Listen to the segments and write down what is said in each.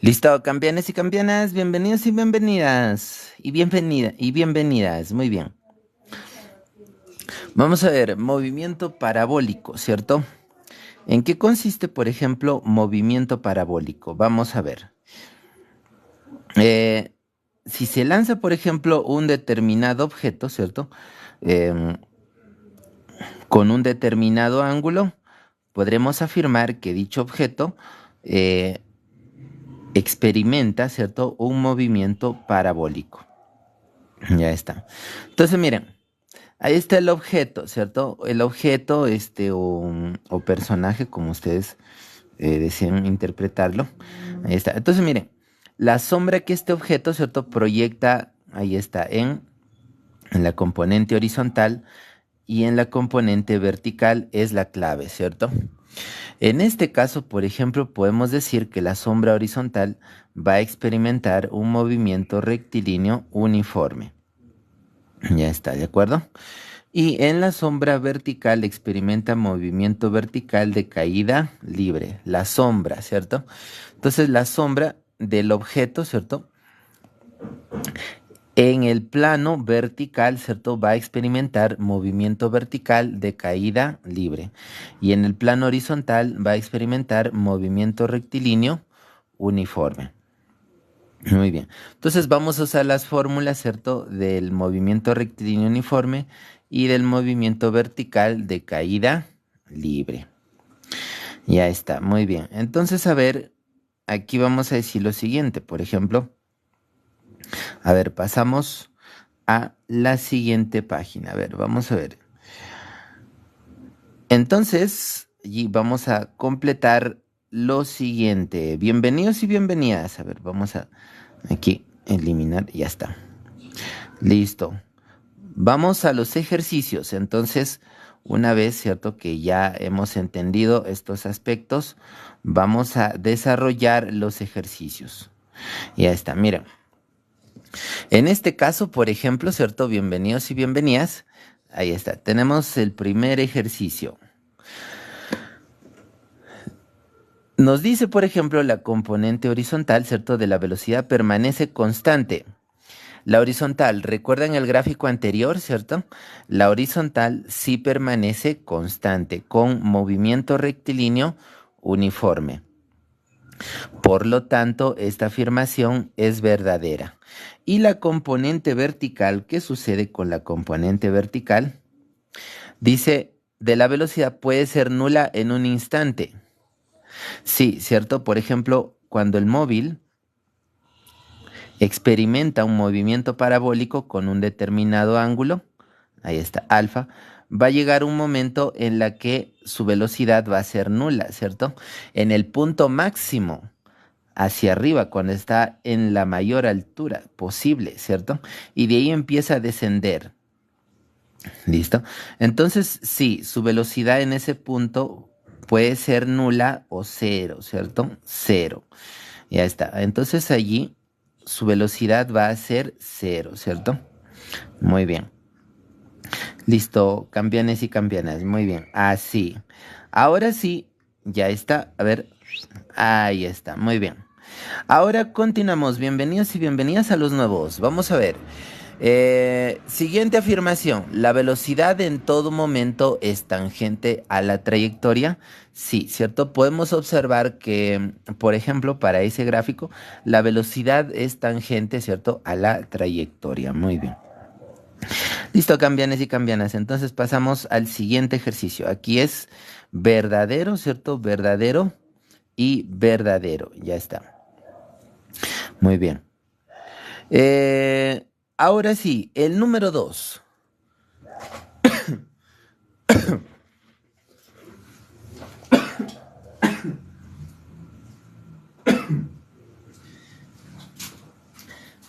Listo, campeones y campeonas, bienvenidos y bienvenidas. Y bienvenidas, muy bien. Vamos a ver, movimiento parabólico, ¿cierto? ¿En qué consiste, por ejemplo, movimiento parabólico? Vamos a ver. Eh, si se lanza, por ejemplo, un determinado objeto, ¿cierto? Em, con un determinado ángulo, podremos afirmar que dicho objeto eh, experimenta, ¿cierto? Un movimiento parabólico. Ya está. Entonces, miren, ahí está el objeto, ¿cierto? El objeto, o personaje, como ustedes deseen interpretarlo. Ahí está. Entonces, miren, la sombra que este objeto, ¿cierto? Proyecta, ahí está, en la componente horizontal y en la componente vertical es la clave, ¿cierto? En este caso, por ejemplo, podemos decir que la sombra horizontal va a experimentar un movimiento rectilíneo uniforme. Ya está, ¿de acuerdo? Y en la sombra vertical experimenta movimiento vertical de caída libre, la sombra, ¿cierto? Entonces la sombra del objeto, ¿cierto? En el plano vertical, ¿cierto? Va a experimentar movimiento vertical de caída libre. Y en el plano horizontal va a experimentar movimiento rectilíneo uniforme. Muy bien. Entonces vamos a usar las fórmulas, ¿cierto? Del movimiento rectilíneo uniforme y del movimiento vertical de caída libre. Ya está, muy bien. Entonces, a ver, aquí vamos a decir lo siguiente. Por ejemplo, a ver, pasamos a la siguiente página. A ver, vamos a ver. Entonces, y vamos a completar lo siguiente. Bienvenidos y bienvenidas. A ver, vamos a aquí eliminar. Ya está. Listo. Vamos a los ejercicios. Entonces, una vez, ¿cierto? Que ya hemos entendido estos aspectos, vamos a desarrollar los ejercicios. Ya está, mira. En este caso, por ejemplo, ¿cierto? Bienvenidos y bienvenidas. Ahí está. Tenemos el primer ejercicio. Nos dice, por ejemplo, la componente horizontal, ¿cierto? De la velocidad permanece constante. La horizontal, recuerdan el gráfico anterior, ¿cierto? La horizontal sí permanece constante, con movimiento rectilíneo uniforme. Por lo tanto, esta afirmación es verdadera. Y la componente vertical, ¿qué sucede con la componente vertical? Dice, de la velocidad puede ser nula en un instante. Sí, ¿cierto? Por ejemplo, cuando el móvil experimenta un movimiento parabólico con un determinado ángulo, ahí está, alfa, va a llegar un momento en la que su velocidad va a ser nula, ¿cierto? En el punto máximo hacia arriba, cuando está en la mayor altura posible, ¿cierto? Y de ahí empieza a descender. ¿Listo? Entonces, sí, su velocidad en ese punto puede ser nula o cero, ¿cierto? Cero. Ya está. Entonces allí su velocidad va a ser cero, ¿cierto? Muy bien. Listo, campeones y campeonas. Muy bien. Así. Ahora sí, ya está. A ver. Ahí está. Muy bien. Ahora continuamos. Bienvenidos y bienvenidas a los nuevos. Vamos a ver. Siguiente afirmación. ¿La velocidad en todo momento es tangente a la trayectoria? Sí, ¿cierto? Podemos observar que, por ejemplo, para ese gráfico, la velocidad es tangente, ¿cierto? A la trayectoria. Muy bien. Listo, cambianes y cambianas. Entonces pasamos al siguiente ejercicio. Aquí es verdadero, ¿cierto? Verdadero y verdadero. Ya está. Muy bien. Eh, ahora sí, el número 2.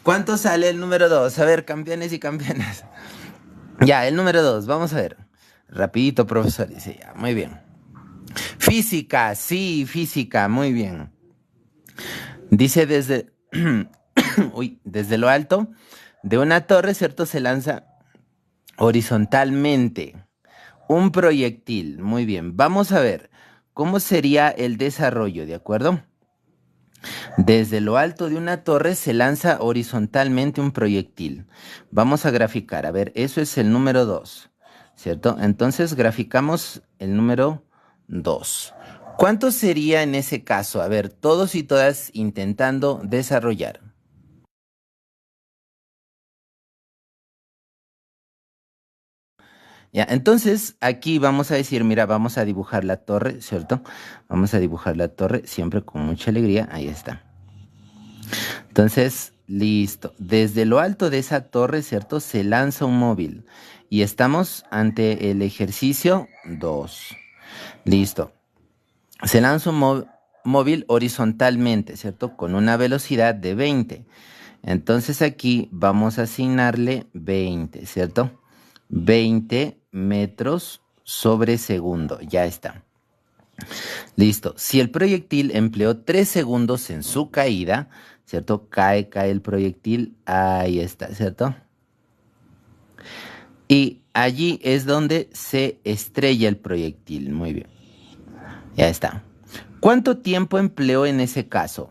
¿Cuánto sale el número 2? A ver, campeones y campeonas. Ya, el número 2, vamos a ver. Rapidito, profesor, dice ya, muy bien. Física, sí, física, muy bien. Dice desde, uy, desde lo alto de una torre, ¿cierto? Se lanza horizontalmente un proyectil, muy bien. Vamos a ver cómo sería el desarrollo, ¿de acuerdo? Desde lo alto de una torre se lanza horizontalmente un proyectil. Vamos a graficar. A ver, eso es el número 2, ¿cierto? Entonces graficamos el número 2. ¿Cuánto sería en ese caso? A ver, todos y todas intentando desarrollar. Ya, entonces aquí vamos a decir, mira, vamos a dibujar la torre, ¿cierto? Vamos a dibujar la torre siempre con mucha alegría. Ahí está. Entonces, listo. Desde lo alto de esa torre, ¿cierto? Se lanza un móvil. Y estamos ante el ejercicio 2. Listo. Se lanza un móvil horizontalmente, ¿cierto? Con una velocidad de 20. Entonces aquí vamos a asignarle 20, ¿cierto? 20 metros sobre segundo. Ya está. Listo. Si el proyectil empleó 3 segundos en su caída, ¿cierto? Cae el proyectil. Ahí está, ¿cierto? Y allí es donde se estrella el proyectil. Muy bien. Ya está. ¿Cuánto tiempo empleó en ese caso?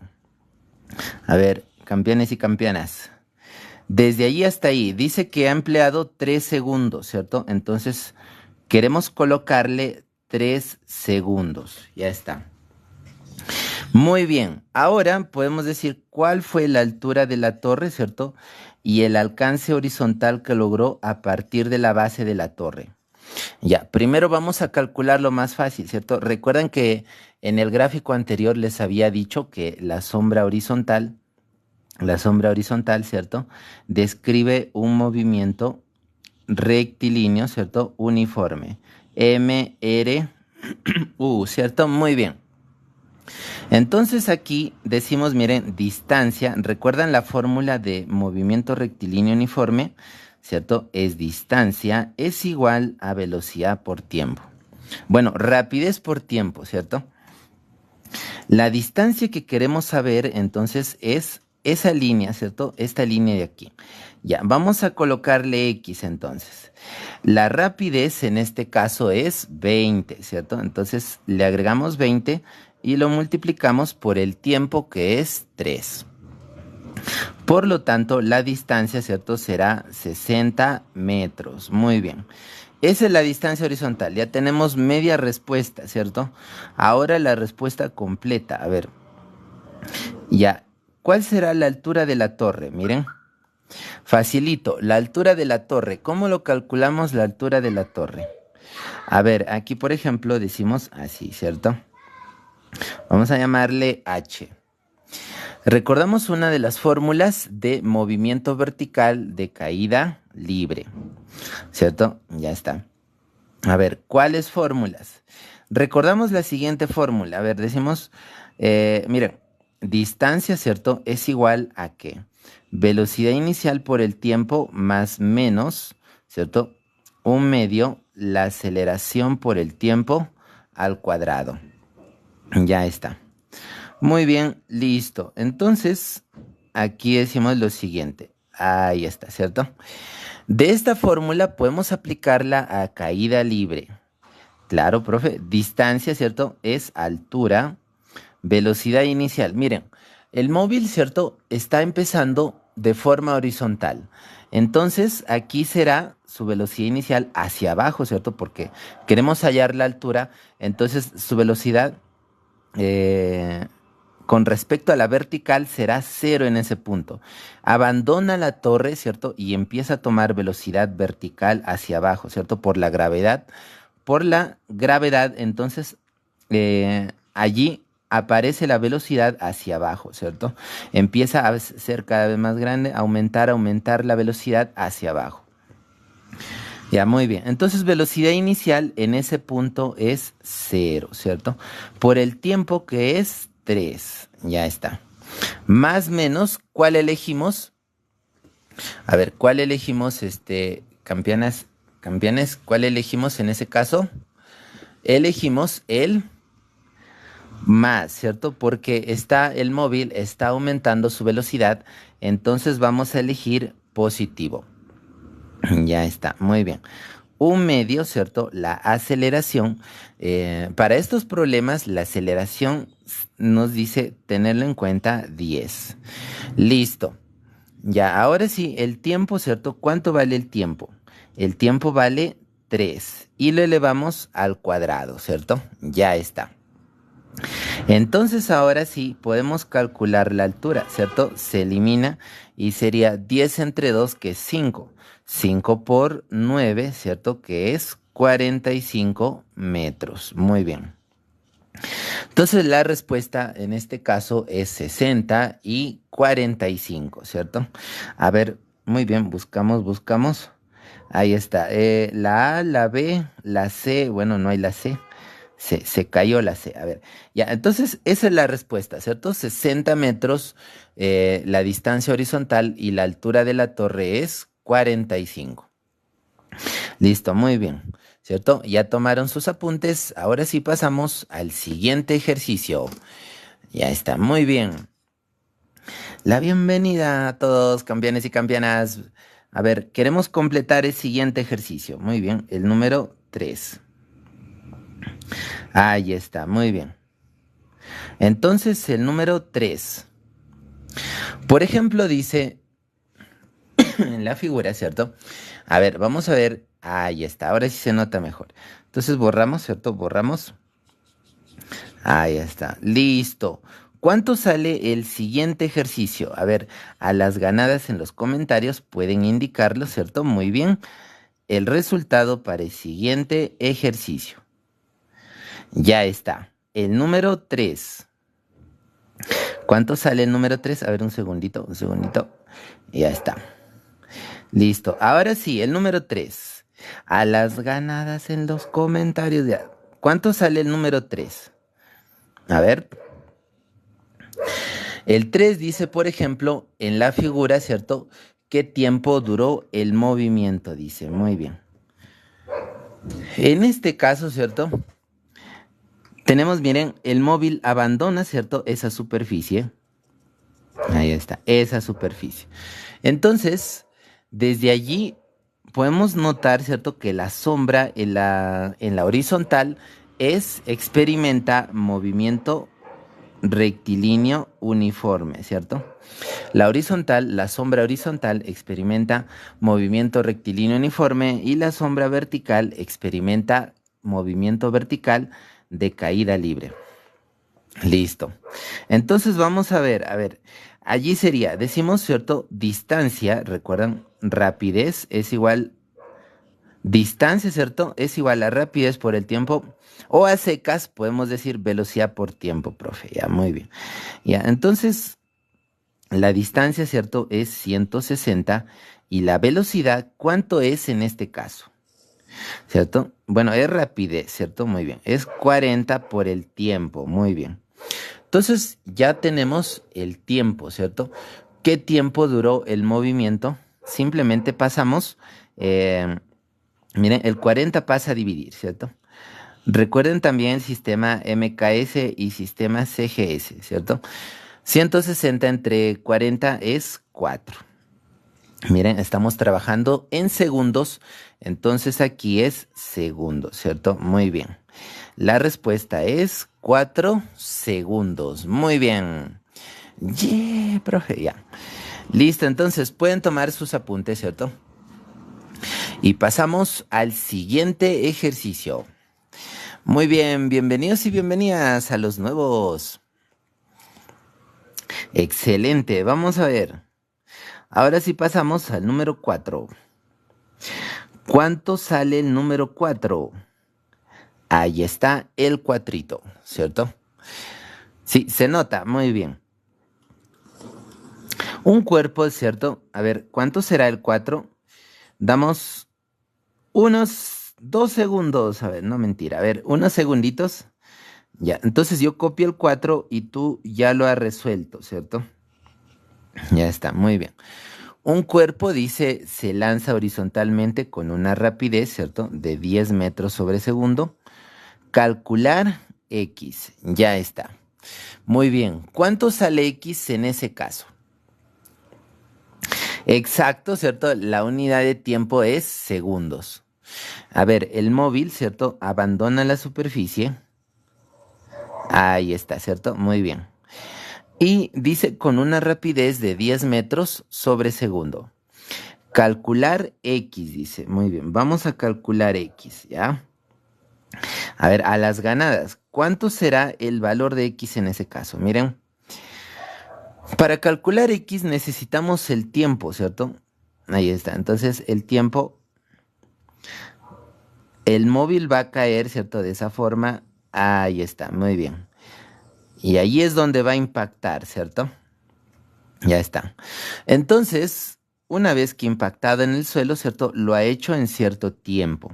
A ver, campeones y campeonas. Desde allí hasta ahí, dice que ha empleado 3 segundos, ¿cierto? Entonces, queremos colocarle 3 segundos. Ya está. Muy bien. Ahora podemos decir cuál fue la altura de la torre, ¿cierto? Y el alcance horizontal que logró a partir de la base de la torre. Ya, primero vamos a calcular lo más fácil, ¿cierto? Recuerden que en el gráfico anterior les había dicho que la sombra horizontal, ¿cierto? Describe un movimiento rectilíneo, ¿cierto? Uniforme. M, R, U, ¿cierto? Muy bien. Entonces aquí decimos, miren, distancia. ¿Recuerdan la fórmula de movimiento rectilíneo uniforme? ¿Cierto? Es distancia es igual a velocidad por tiempo. Bueno, rapidez por tiempo, ¿cierto? La distancia que queremos saber entonces es esa línea, ¿cierto? Esta línea de aquí. Ya, vamos a colocarle X entonces. La rapidez en este caso es 20, ¿cierto? Entonces le agregamos 20 y lo multiplicamos por el tiempo que es 3. Por lo tanto, la distancia, ¿cierto? Será 60 metros. Muy bien. Esa es la distancia horizontal. Ya tenemos media respuesta, ¿cierto? Ahora la respuesta completa. A ver. Ya. ¿Cuál será la altura de la torre? Miren. Facilito. La altura de la torre. ¿Cómo lo calculamos la altura de la torre? A ver, aquí por ejemplo decimos así, ¿cierto? Vamos a llamarle H. Recordamos una de las fórmulas de movimiento vertical de caída libre, ¿cierto? Ya está. A ver, ¿cuáles fórmulas? Recordamos la siguiente fórmula. A ver, decimos, miren, distancia, ¿cierto? Es igual a ¿qué? Velocidad inicial por el tiempo más menos, ¿cierto? Un medio, la aceleración por el tiempo al cuadrado. Ya está. Muy bien, listo. Entonces, aquí decimos lo siguiente. Ahí está, ¿cierto? De esta fórmula podemos aplicarla a caída libre. Claro, profe. Distancia, ¿cierto? Es altura, velocidad inicial. Miren, el móvil, ¿cierto? Está empezando de forma horizontal. Entonces, aquí será su velocidad inicial hacia abajo, ¿cierto? Porque queremos hallar la altura. Entonces, su velocidad con respecto a la vertical será 0 en ese punto. Abandona la torre, ¿cierto? Y empieza a tomar velocidad vertical hacia abajo, ¿cierto? Por la gravedad. Por la gravedad, entonces, allí aparece la velocidad hacia abajo, ¿cierto? Empieza a ser cada vez más grande, aumentar la velocidad hacia abajo. Ya, muy bien. Entonces, velocidad inicial en ese punto es 0, ¿cierto? Por el tiempo que es 3. Ya está. Más menos, ¿cuál elegimos? A ver, ¿cuál elegimos, campeones? ¿Cuál elegimos en ese caso? Elegimos el más, ¿cierto? Porque el móvil está aumentando su velocidad, entonces vamos a elegir positivo. Ya está, muy bien. un medio, ¿cierto? La aceleración. Para estos problemas, la aceleración nos dice tenerlo en cuenta 10. Listo. Ya, ahora sí, el tiempo, ¿cierto? ¿Cuánto vale el tiempo? El tiempo vale 3 y lo elevamos al cuadrado, ¿cierto? Ya está. Entonces ahora sí podemos calcular la altura, ¿cierto? Se elimina y sería 10 entre 2, que es 5. 5 por 9, ¿cierto? Que es 45 metros. Muy bien. Entonces la respuesta en este caso es 60 y 45, ¿cierto? A ver, muy bien, buscamos. Ahí está. La A, la B, la C, bueno, no hay la C. Se cayó la C. A ver, ya, entonces esa es la respuesta, ¿cierto? 60 metros, la distancia horizontal y la altura de la torre es 45. Listo, muy bien, ¿cierto? Ya tomaron sus apuntes. Ahora sí pasamos al siguiente ejercicio. Ya está, muy bien. La bienvenida a todos, campeones y campeonas. A ver, queremos completar el siguiente ejercicio. Muy bien, el número 3. Ahí está, muy bien. Entonces, el número 3. Por ejemplo, dice en la figura, ¿cierto? A ver, vamos a ver. Ahí está, ahora sí se nota mejor. Entonces borramos, ¿cierto? Borramos. Ahí está, listo. ¿Cuánto sale el siguiente ejercicio? A ver, a las ganadas en los comentarios pueden indicarlo, ¿cierto? Muy bien. El resultado para el siguiente ejercicio. Ya está. El número 3. ¿Cuánto sale el número 3? A ver, un segundito. Ya está. Listo. Ahora sí, el número 3. A las ganadas en los comentarios. Ya. ¿Cuánto sale el número 3? A ver. El 3 dice, por ejemplo, en la figura, ¿cierto? ¿Qué tiempo duró el movimiento? Dice, muy bien. En este caso, ¿cierto? Tenemos, miren, el móvil abandona, ¿cierto? Esa superficie. Ahí está, esa superficie. Entonces, desde allí podemos notar, ¿cierto? Que la sombra en la horizontal experimenta movimiento rectilíneo uniforme, ¿cierto? La sombra horizontal experimenta movimiento rectilíneo uniforme y la sombra vertical experimenta movimiento vertical de caída libre. Listo. Entonces vamos a ver, allí sería, decimos, ¿cierto? Distancia, recuerdan, rapidez es igual, distancia, ¿cierto? Es igual a rapidez por el tiempo, o a secas podemos decir velocidad por tiempo, profe. Ya, muy bien. Ya, entonces la distancia, ¿cierto? Es 160 y la velocidad, ¿cuánto es en este caso? ¿Cierto? Bueno, es rapidez, ¿cierto? Muy bien. Es 40 por el tiempo, muy bien. Entonces ya tenemos el tiempo, ¿cierto? ¿Qué tiempo duró el movimiento? Simplemente pasamos, miren, el 40 pasa a dividir, ¿cierto? Recuerden también el sistema MKS y sistema CGS, ¿cierto? 160 entre 40 es 4. Miren, estamos trabajando en segundos, entonces aquí es segundos, ¿cierto? Muy bien. La respuesta es 4 segundos. Muy bien. Yeah, profe, ya. Listo, entonces pueden tomar sus apuntes, ¿cierto? Y pasamos al siguiente ejercicio. Muy bien, bienvenidos y bienvenidas a los nuevos. Excelente, vamos a ver. Ahora sí pasamos al número 4. ¿Cuánto sale el número 4? Ahí está el cuatrito, ¿cierto? Sí, se nota, muy bien. Un cuerpo, ¿cierto? A ver, ¿cuánto será el 4? Damos unos 2 segundos, a ver, no mentira, a ver, unos segunditos. Ya, entonces yo copio el 4 y tú ya lo has resuelto, ¿cierto? Ya está, muy bien. Un cuerpo, dice, se lanza horizontalmente con una rapidez, ¿cierto? De 10 metros sobre segundo. Calcular X, ya está. Muy bien, ¿cuánto sale X en ese caso? Exacto, ¿cierto? La unidad de tiempo es segundos. A ver, el móvil, ¿cierto? Abandona la superficie. Ahí está, ¿cierto? Muy bien. Y dice con una rapidez de 10 metros sobre segundo. Calcular X, dice. Muy bien, vamos a calcular X, ¿ya? A ver, a las ganadas, ¿cuánto será el valor de X en ese caso? Miren, para calcular X necesitamos el tiempo, ¿cierto? Ahí está, entonces el tiempo, el móvil va a caer, ¿cierto? De esa forma, ahí está, muy bien. Y ahí es donde va a impactar, ¿cierto? Ya está. Entonces, una vez que impactado en el suelo, ¿cierto? Lo ha hecho en cierto tiempo.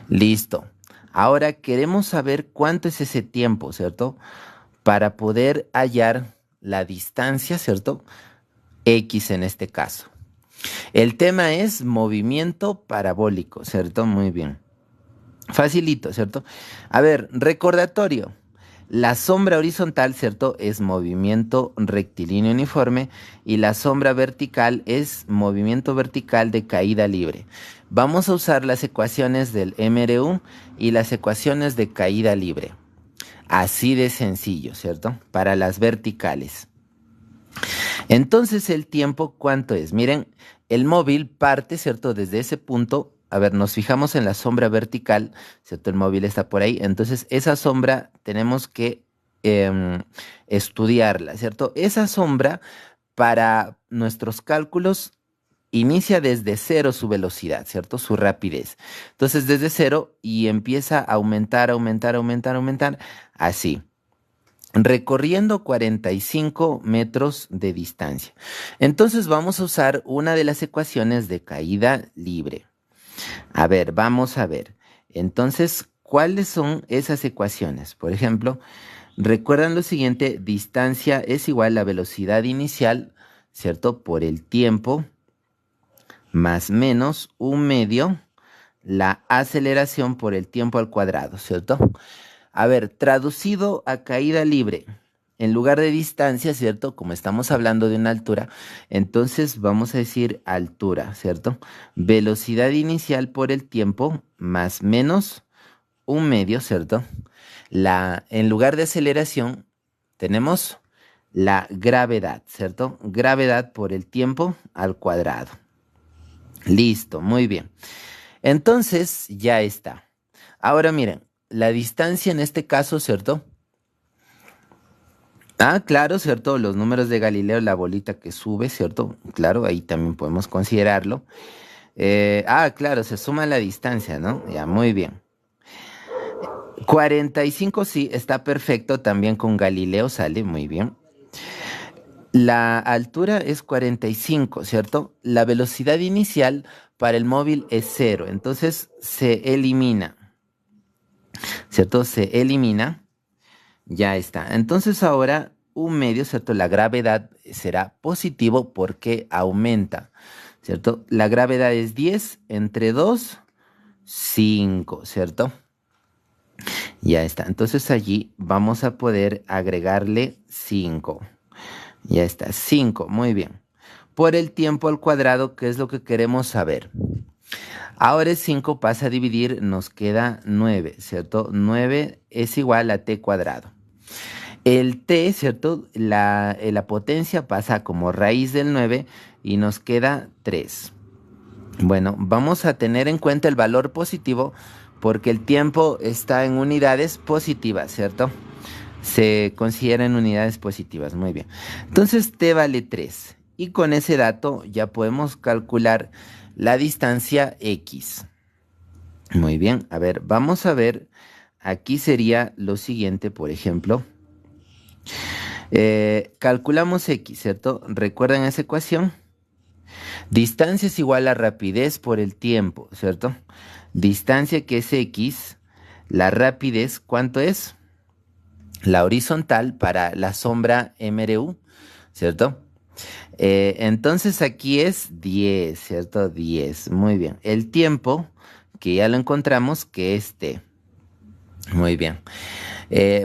Listo. Ahora queremos saber cuánto es ese tiempo, ¿cierto? Para poder hallar la distancia, ¿cierto? X en este caso. El tema es movimiento parabólico, ¿cierto? Muy bien. Facilito, ¿cierto? A ver, recordatorio. La sombra horizontal, ¿cierto? Es movimiento rectilíneo uniforme y la sombra vertical es movimiento vertical de caída libre. Vamos a usar las ecuaciones del MRU y las ecuaciones de caída libre. Así de sencillo, ¿cierto? Para las verticales. Entonces, ¿el tiempo cuánto es? Miren, el móvil parte, ¿cierto? Desde ese punto. A ver, nos fijamos en la sombra vertical, ¿cierto? El móvil está por ahí. Entonces, esa sombra tenemos que estudiarla, ¿cierto? Esa sombra, para nuestros cálculos, inicia desde cero su velocidad, ¿cierto? Su rapidez. Entonces, desde cero y empieza a aumentar, aumentar, aumentar, aumentar, así recorriendo 45 metros de distancia. Entonces vamos a usar una de las ecuaciones de caída libre. A ver, vamos a ver. Entonces, ¿cuáles son esas ecuaciones? Por ejemplo, recuerdan lo siguiente: distancia es igual a velocidad inicial, ¿cierto? Por el tiempo, más menos un medio, la aceleración por el tiempo al cuadrado, ¿cierto? A ver, traducido a caída libre, en lugar de distancia, ¿cierto? Como estamos hablando de una altura, entonces vamos a decir altura, ¿cierto? Velocidad inicial por el tiempo más menos un medio, ¿cierto? En lugar de aceleración, tenemos la gravedad, ¿cierto? Gravedad por el tiempo al cuadrado. Listo, muy bien. Entonces, ya está. Ahora miren, la distancia en este caso, ¿cierto? Ah, claro, ¿cierto? Los números de Galileo, la bolita que sube, ¿cierto? Claro, ahí también podemos considerarlo. Claro, se suma la distancia, ¿no? Ya, muy bien. 45 sí, está perfecto, también con Galileo sale, muy bien. La altura es 45, ¿cierto? La velocidad inicial para el móvil es 0, entonces se elimina, ¿cierto? Se elimina. Ya está. Entonces ahora un medio, ¿cierto? La gravedad será positivo porque aumenta, ¿cierto? La gravedad es 10 entre 2, 5, ¿cierto? Ya está. Entonces allí vamos a poder agregarle 5. Ya está, 5. Muy bien. Por el tiempo al cuadrado, ¿qué es lo que queremos saber? Ahora 5 pasa a dividir, nos queda 9, ¿cierto? 9 es igual a t cuadrado. El t, ¿cierto? La potencia pasa como raíz del 9 y nos queda 3. Bueno, vamos a tener en cuenta el valor positivo porque el tiempo está en unidades positivas, ¿cierto? Se considera en unidades positivas, muy bien. Entonces t vale 3 y con ese dato ya podemos calcular la distancia x. Muy bien, a ver, vamos a ver, aquí sería lo siguiente, por ejemplo. Calculamos x, ¿cierto? ¿Recuerdan esa ecuación? Distancia es igual a rapidez por el tiempo, ¿cierto? Distancia que es x, la rapidez, ¿cuánto es? La horizontal para la sombra MRU, ¿cierto? Entonces aquí es 10, ¿cierto? 10, muy bien. El tiempo, que ya lo encontramos, que es t. Muy bien.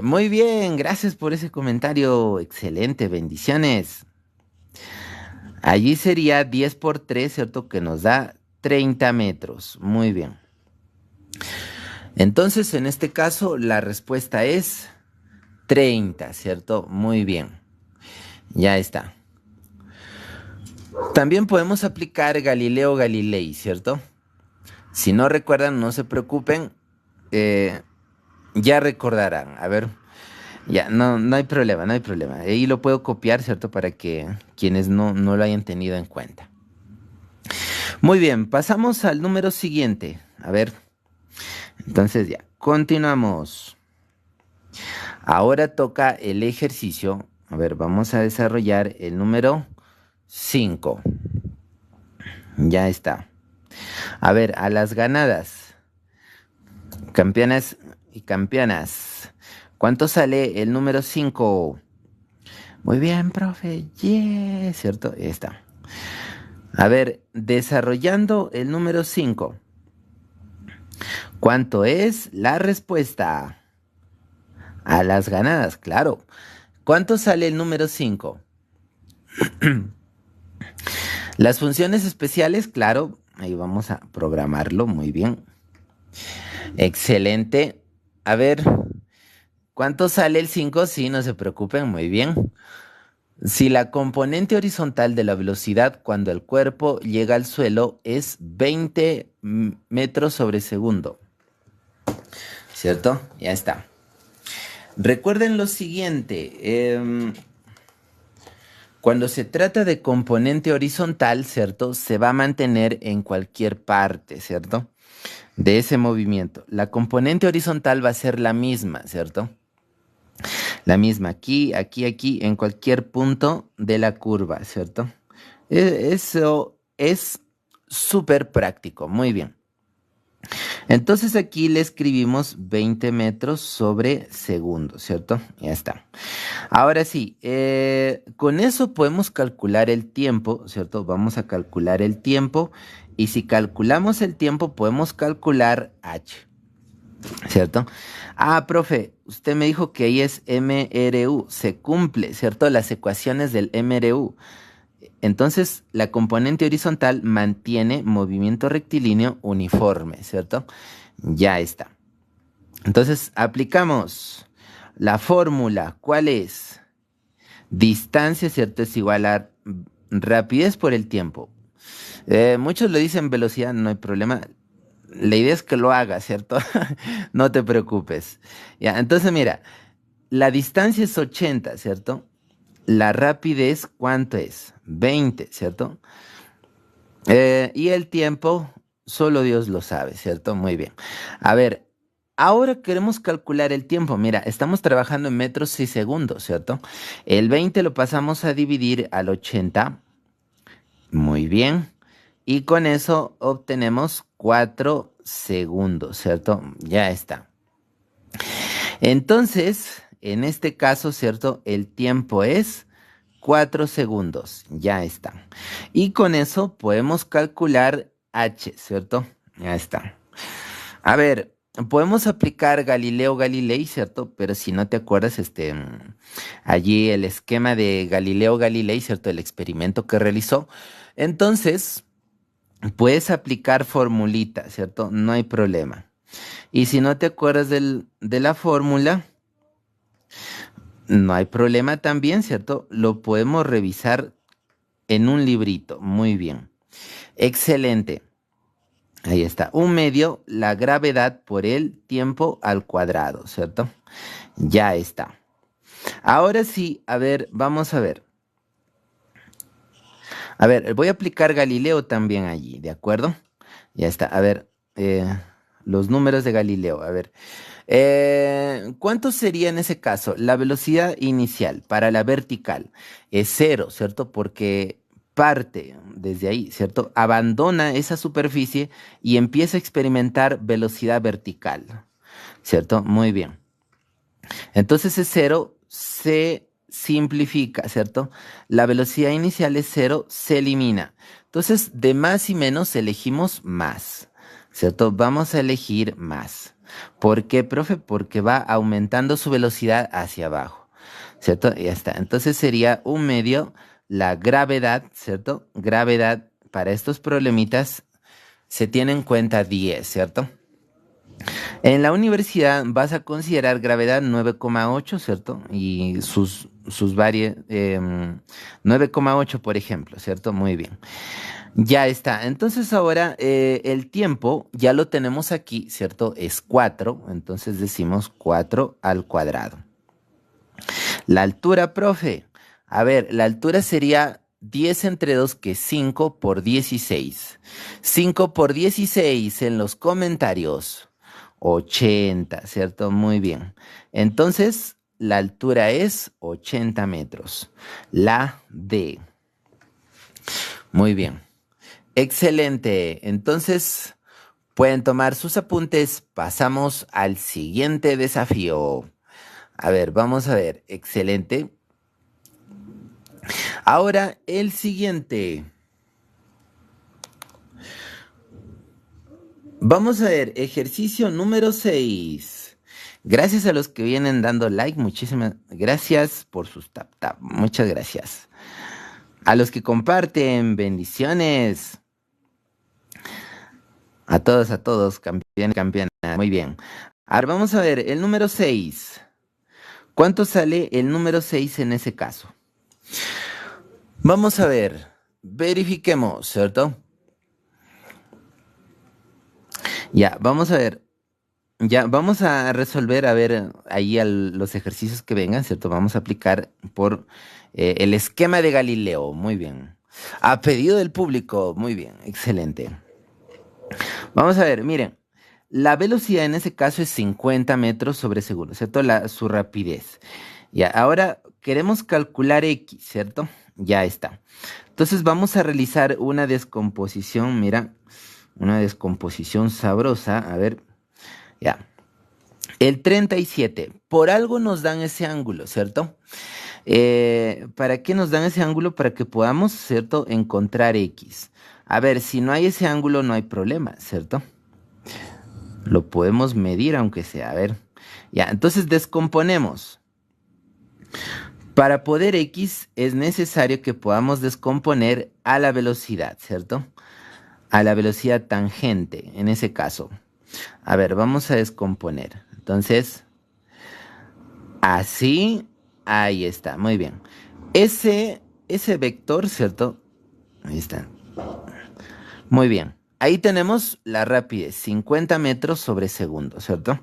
Muy bien, gracias por ese comentario. Excelente, bendiciones. Allí sería 10 por 3, ¿cierto? Que nos da 30 metros. Muy bien. Entonces, en este caso, la respuesta es 30, ¿cierto? Muy bien. Ya está. También podemos aplicar Galileo Galilei, ¿cierto? Si no recuerdan, no se preocupen. Ya recordarán. A ver, ya, no hay problema, no hay problema. Ahí lo puedo copiar, ¿cierto? Para que quienes no lo hayan tenido en cuenta. Muy bien, pasamos al número siguiente. A ver, entonces ya, continuamos. Ahora toca el ejercicio. A ver, vamos a desarrollar el número 5. Ya está. A ver, a las ganadas, campeonas y campeonas, ¿cuánto sale el número 5? Muy bien, profe. Yeah, ¿cierto? Ahí está. A ver, desarrollando el número 5. ¿Cuánto es la respuesta? A las ganadas, claro. ¿Cuánto sale el número 5? Las funciones especiales, claro, ahí vamos a programarlo, muy bien. Excelente. A ver, ¿cuánto sale el 5? Sí, no se preocupen, muy bien. Si la componente horizontal de la velocidad cuando el cuerpo llega al suelo es 20 metros sobre segundo, ¿cierto? Ya está. Recuerden lo siguiente, cuando se trata de componente horizontal, ¿cierto? Se va a mantener en cualquier parte, ¿cierto? De ese movimiento. La componente horizontal va a ser la misma, ¿cierto? La misma aquí, aquí, aquí, en cualquier punto de la curva, ¿cierto? Eso es súper práctico, muy bien. Entonces aquí le escribimos 20 metros sobre segundo, ¿cierto? Ya está. Ahora sí, con eso podemos calcular el tiempo, ¿cierto? Vamos a calcular el tiempo y si calculamos el tiempo podemos calcular h, ¿cierto? Ah, profe, usted me dijo que ahí es MRU, se cumple, ¿cierto? Las ecuaciones del MRU. Entonces, la componente horizontal mantiene movimiento rectilíneo uniforme, ¿cierto? Ya está. Entonces, aplicamos la fórmula. ¿Cuál es? Distancia, ¿cierto? Es igual a rapidez por el tiempo. Muchos lo dicen velocidad, no hay problema. La idea es que lo hagas, ¿cierto? No te preocupes. Ya, entonces mira, la distancia es 80, ¿cierto? La rapidez, ¿cuánto es? 20, ¿cierto? Y el tiempo, solo Dios lo sabe, ¿cierto? Muy bien. A ver, ahora queremos calcular el tiempo. Mira, estamos trabajando en metros y segundos, ¿cierto? El 20 lo pasamos a dividir al 80. Muy bien. Y con eso obtenemos 4 segundos, ¿cierto? Ya está. Entonces, en este caso, ¿cierto? El tiempo es 4 segundos. Ya está. Y con eso podemos calcular h, ¿cierto? Ya está. A ver, podemos aplicar Galileo Galilei, ¿cierto? Pero si no te acuerdas, allí el esquema de Galileo Galilei, ¿cierto? El experimento que realizó. Entonces, puedes aplicar formulita, ¿cierto? No hay problema. Y si no te acuerdas de la fórmula, no hay problema también, ¿cierto? Lo podemos revisar en un librito. Muy bien. Excelente. Ahí está. 1/2 la gravedad por el tiempo al cuadrado, ¿cierto? Ya está. Ahora sí, a ver, vamos a ver. A ver, voy a aplicar Galileo también allí, ¿de acuerdo? Ya está. A ver, los números de Galileo. A ver. ¿Cuánto sería en ese caso? La velocidad inicial para la vertical es 0, ¿cierto? Porque parte desde ahí, ¿cierto? Abandona esa superficie y empieza a experimentar velocidad vertical, ¿cierto? Muy bien. Entonces ese 0 se simplifica, ¿cierto? La velocidad inicial es 0, se elimina. Entonces de más y menos elegimos más, ¿cierto? Vamos a elegir más. ¿Por qué, profe? Porque va aumentando su velocidad hacia abajo, ¿cierto? Ya está. Entonces sería 1/2 la gravedad, ¿cierto? Gravedad para estos problemitas se tiene en cuenta 10, ¿cierto? En la universidad vas a considerar gravedad 9,8, ¿cierto? Y sus 9,8, por ejemplo, ¿cierto? Muy bien. Ya está. Entonces ahora el tiempo ya lo tenemos aquí, ¿cierto? Es 4. Entonces decimos 4 al cuadrado. La altura, profe. A ver, la altura sería 10 entre 2, que es 5 por 16. 5 por 16 en los comentarios. 80, ¿cierto? Muy bien. Entonces, la altura es 80 metros. La D. Muy bien. Excelente. Entonces, pueden tomar sus apuntes. Pasamos al siguiente desafío. A ver, vamos a ver. Excelente. Ahora el siguiente. Vamos a ver, ejercicio número 6. Gracias a los que vienen dando like, muchísimas gracias por sus tap tap. Muchas gracias. A los que comparten, bendiciones. A todos, campeón, campeona. Muy bien. Ahora vamos a ver el número 6. ¿Cuánto sale el número 6 en ese caso? Vamos a ver. Verifiquemos, ¿cierto? Ya, vamos a ver. Ya, vamos a resolver, a ver, ahí los ejercicios que vengan, ¿cierto? Vamos a aplicar por el esquema de Galileo. Muy bien. A pedido del público. Muy bien, excelente. Vamos a ver, miren. La velocidad en ese caso es 50 metros sobre segundo, ¿cierto? Su rapidez. Ya, ahora queremos calcular X, ¿cierto? Ya está. Entonces vamos a realizar una descomposición, mira, una descomposición sabrosa. A ver, ya. El 37, por algo nos dan ese ángulo, ¿cierto? ¿Para qué nos dan ese ángulo? Para que podamos, ¿cierto? Encontrar X. A ver, si no hay ese ángulo no hay problema, ¿cierto? Lo podemos medir aunque sea, a ver. Ya, entonces descomponemos. Para poder X es necesario que podamos descomponer a la velocidad, ¿cierto? A la velocidad tangente, en ese caso. A ver, vamos a descomponer. Entonces, así, ahí está, muy bien. Ese vector, ¿cierto? Ahí está. Muy bien. Ahí tenemos la rapidez, 50 metros sobre segundo, ¿cierto?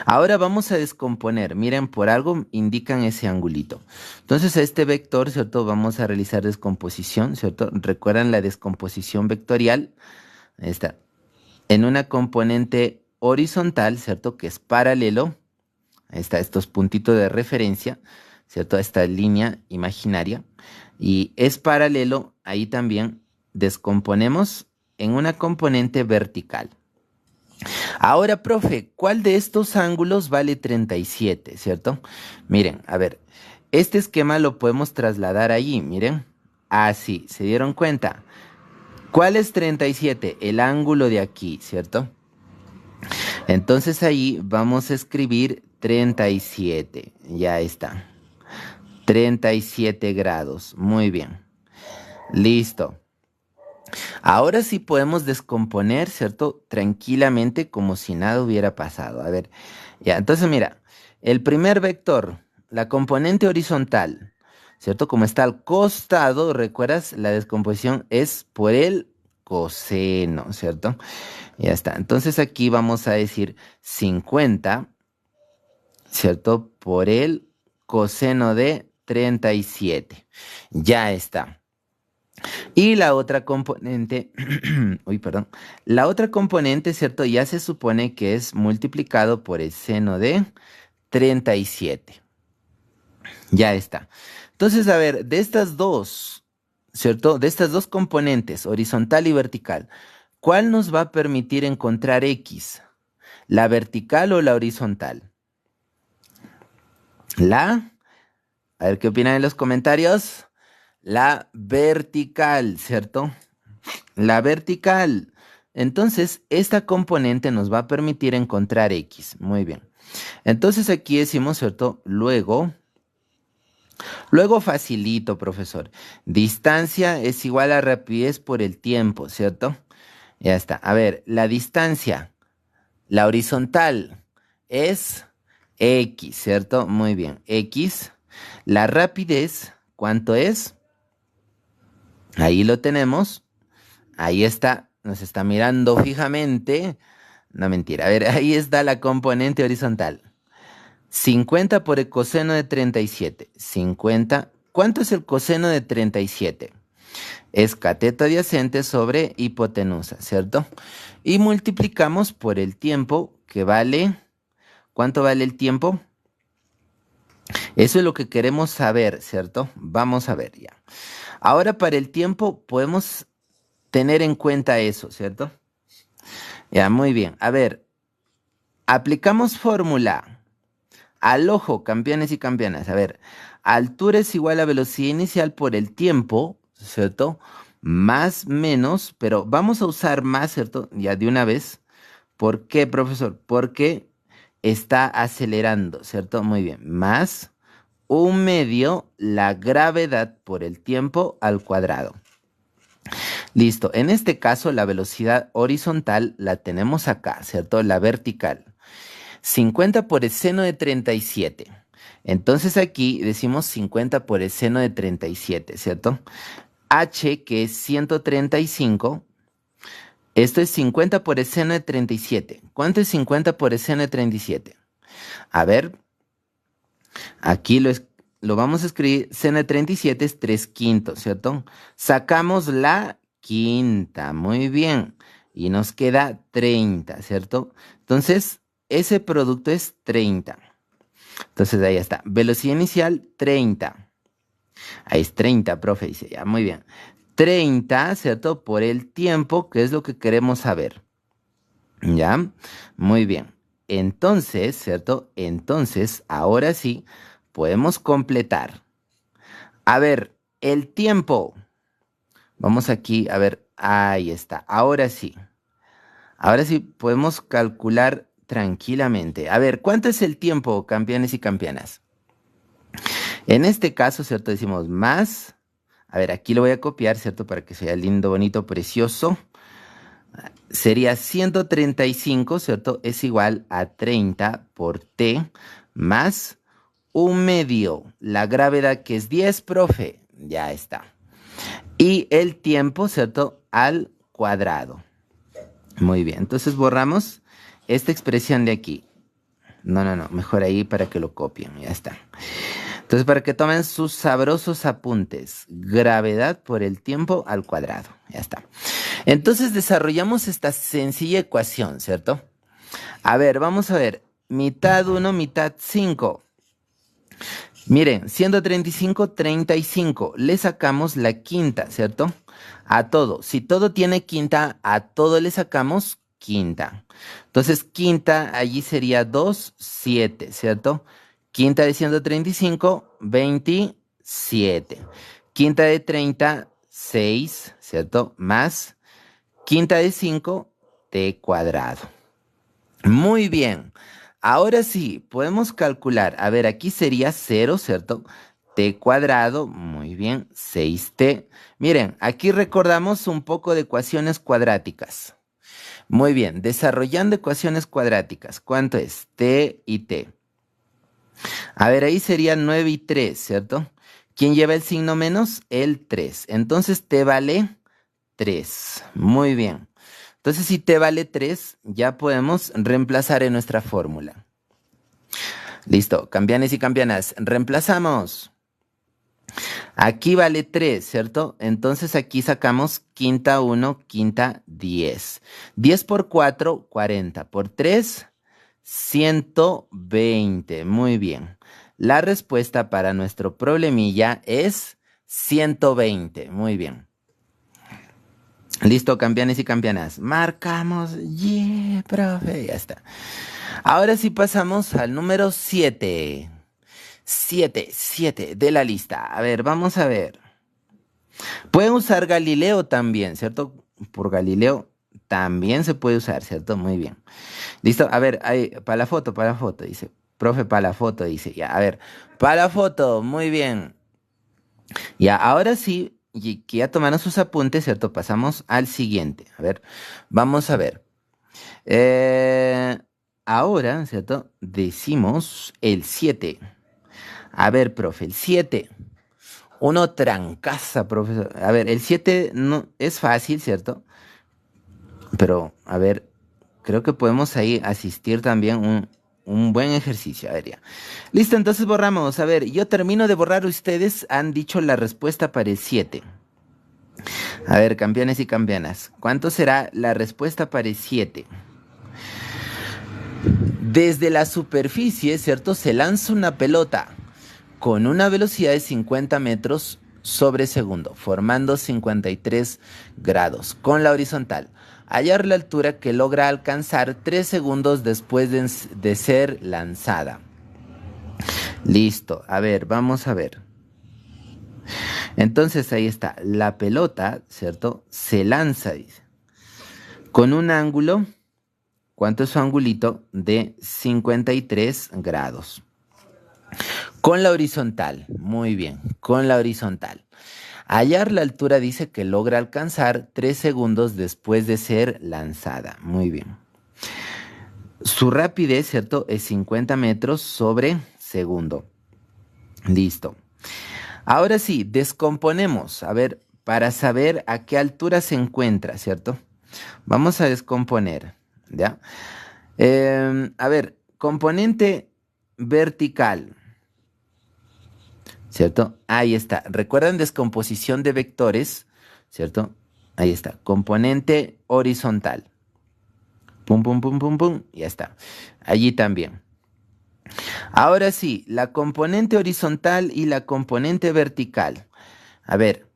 Ahora vamos a descomponer. Miren, por algo indican ese angulito. Entonces, a este vector, ¿cierto? Vamos a realizar descomposición, ¿cierto? ¿Recuerdan la descomposición vectorial? Ahí está. En una componente horizontal, ¿cierto? Que es paralelo. Ahí está, estos puntitos de referencia, ¿cierto? A esta línea imaginaria. Y es paralelo, ahí también descomponemos en una componente vertical. Ahora, profe, ¿cuál de estos ángulos vale 37, cierto? Miren, a ver, este esquema lo podemos trasladar allí, miren. Así, ¿se dieron cuenta? ¿Cuál es 37? El ángulo de aquí, ¿cierto? Entonces ahí vamos a escribir 37. Ya está. 37 grados. Muy bien. Listo. Ahora sí podemos descomponer, ¿cierto? Tranquilamente como si nada hubiera pasado. A ver, ya, entonces mira, el primer vector, la componente horizontal, ¿cierto? Como está al costado, ¿recuerdas? La descomposición es por el coseno, ¿cierto? Ya está. Entonces aquí vamos a decir 50, ¿cierto? Por el coseno de 37. Ya está. Y la otra componente, uy, perdón, la otra componente, ¿cierto? Ya se supone que es multiplicado por el seno de 37. Ya está. Entonces, a ver, de estas dos, ¿cierto? De estas dos componentes, horizontal y vertical, ¿cuál nos va a permitir encontrar X? ¿La vertical o la horizontal? La, a ver qué opinan en los comentarios. La vertical, ¿cierto? La vertical. Entonces, esta componente nos va a permitir encontrar X. Muy bien. Entonces aquí decimos, ¿cierto? Luego facilito, profesor. Distancia es igual a rapidez por el tiempo, ¿cierto? Ya está. A ver, la distancia. La horizontal es X, ¿cierto? Muy bien, X. La rapidez, ¿cuánto es? Ahí lo tenemos. Ahí está, nos está mirando fijamente. No, mentira. A ver, ahí está la componente horizontal. 50 por el coseno de 37. 50. ¿Cuánto es el coseno de 37? Es cateto adyacente sobre hipotenusa, ¿cierto? Y multiplicamos por el tiempo que vale. ¿Cuánto vale el tiempo? Eso es lo que queremos saber, ¿cierto? Vamos a ver ya. Ahora para el tiempo podemos tener en cuenta eso, ¿cierto? Ya, muy bien. A ver, aplicamos fórmula. Al ojo, campeones y campeonas. A ver, altura es igual a velocidad inicial por el tiempo, ¿cierto? Más menos, pero vamos a usar más, ¿cierto? Ya de una vez. ¿Por qué, profesor? Porque está acelerando, ¿cierto? Muy bien. Más un medio la gravedad por el tiempo al cuadrado. Listo. En este caso, la velocidad horizontal la tenemos acá, ¿cierto? La vertical. 50 por el seno de 37. Entonces aquí decimos 50 por el seno de 37, ¿cierto? H, que es 135. Esto es 50 por el seno de 37. ¿Cuánto es 50 por el seno de 37? A ver, aquí lo vamos a escribir. Seno de 37 es 3 quintos, ¿cierto? Sacamos la quinta, muy bien. Y nos queda 30, ¿cierto? Entonces, ese producto es 30. Entonces ahí está. Velocidad inicial, 30. Ahí es 30, profe, dice ya, muy bien. 30, ¿cierto? Por el tiempo, que es lo que queremos saber. ¿Ya? Muy bien. Entonces, ¿cierto? Entonces, ahora sí, podemos completar. A ver, el tiempo. Vamos aquí, a ver, ahí está. Ahora sí. Ahora sí podemos calcular tranquilamente. A ver, ¿cuánto es el tiempo, campeones y campeonas? En este caso, ¿cierto? Decimos más. A ver, aquí lo voy a copiar, ¿cierto? Para que sea lindo, bonito, precioso. Sería 135, ¿cierto? Es igual a 30 por T más un medio. La gravedad que es 10, profe. Ya está. Y el tiempo, ¿cierto? Al cuadrado. Muy bien. Entonces borramos esta expresión de aquí. No, mejor ahí para que lo copien. Ya está. Entonces, para que tomen sus sabrosos apuntes. Gravedad por el tiempo al cuadrado. Ya está. Entonces, desarrollamos esta sencilla ecuación, ¿cierto? A ver, vamos a ver. Mitad 1, mitad 5. Miren, 135, 35. Le sacamos la quinta, ¿cierto? A todo. Si todo tiene quinta, a todo le sacamos quinta. Entonces, quinta allí sería 2, 7, ¿cierto? Quinta de 135, 27. Quinta de 30, 6, ¿cierto? Más quinta de 5, t cuadrado. Muy bien. Ahora sí, podemos calcular. A ver, aquí sería 0, ¿cierto? T cuadrado, muy bien, 6t. Miren, aquí recordamos un poco de ecuaciones cuadráticas. Muy bien, desarrollando ecuaciones cuadráticas. ¿Cuánto es? T y t. A ver, ahí sería 9 y 3, ¿cierto? ¿Quién lleva el signo menos? El 3. Entonces t vale 3. Muy bien. Entonces, si t vale 3, ya podemos reemplazar en nuestra fórmula. Listo, campeones y campeonas, reemplazamos. Aquí vale 3, ¿cierto? Entonces aquí sacamos quinta 1, quinta 10. 10 por 4, 40. Por 3, 120. Muy bien. La respuesta para nuestro problemilla es 120. Muy bien. Listo, campeones y campeonas. Marcamos. Yeah, profe. Ya está. Ahora sí pasamos al número 7. 7 de la lista. A ver, vamos a ver. Pueden usar Galileo también, ¿cierto? Por Galileo también se puede usar, ¿cierto? Muy bien. Listo. A ver, para la foto, dice. Profe, para la foto, dice. Ya, a ver. Para la foto, muy bien. Ya, ahora sí, y que ya tomaron sus apuntes, ¿cierto? Pasamos al siguiente. A ver, vamos a ver. Eh, ahora, ¿cierto? Decimos el 7. A ver, profe, el 7. Uno trancaza, profesor. A ver, el 7 no, es fácil, ¿cierto? Pero, a ver, creo que podemos ahí asistir también un buen ejercicio. A ver, ya. Listo, entonces borramos. A ver, yo termino de borrar. Ustedes han dicho la respuesta para el 7. A ver, campeones y campeonas. ¿Cuánto será la respuesta para el 7? Desde la superficie, ¿cierto? Se lanza una pelota con una velocidad de 50 metros sobre segundo, formando 53 grados con la horizontal. Hallar la altura que logra alcanzar 3 segundos después de ser lanzada. Listo, a ver, vamos a ver. Entonces ahí está, la pelota, ¿cierto? Se lanza, dice, con un ángulo, ¿cuánto es su angulito? De 53 grados. Con la horizontal, muy bien, con la horizontal. Hallar la altura dice que logra alcanzar 3 segundos después de ser lanzada. Muy bien. Su rapidez, ¿cierto? Es 50 metros sobre segundo. Listo. Ahora sí, descomponemos. A ver, para saber a qué altura se encuentra, ¿cierto? Vamos a descomponer, ¿ya? A ver, componente vertical, ¿cierto? Ahí está. ¿Recuerdan descomposición de vectores? ¿Cierto? Ahí está. Componente horizontal. Pum, pum, pum, pum, pum. Ya está. Allí también. Ahora sí, la componente horizontal y la componente vertical. A ver,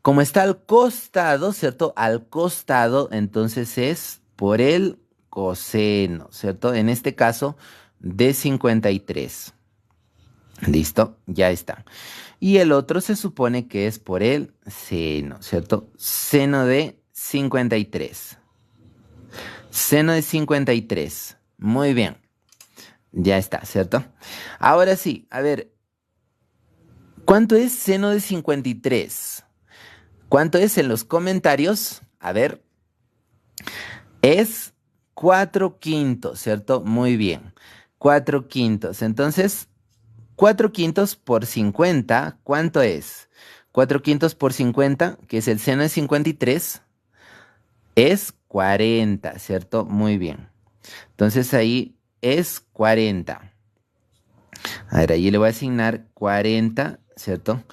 como está al costado, ¿cierto? Al costado, entonces es por el coseno, ¿cierto? En este caso, de 53. Listo, ya está. Y el otro se supone que es por el seno, ¿cierto? Seno de 53. Seno de 53. Muy bien. Ya está, ¿cierto? Ahora sí, a ver, ¿cuánto es seno de 53? ¿Cuánto es en los comentarios? A ver, es 4 quintos, ¿cierto? Muy bien. 4 quintos. Entonces, 4 quintos por 50, ¿cuánto es? 4 quintos por 50, que es el seno de 53, es 40, ¿cierto? Muy bien. Entonces ahí es 40. A ver, ahí le voy a asignar 40, ¿cierto?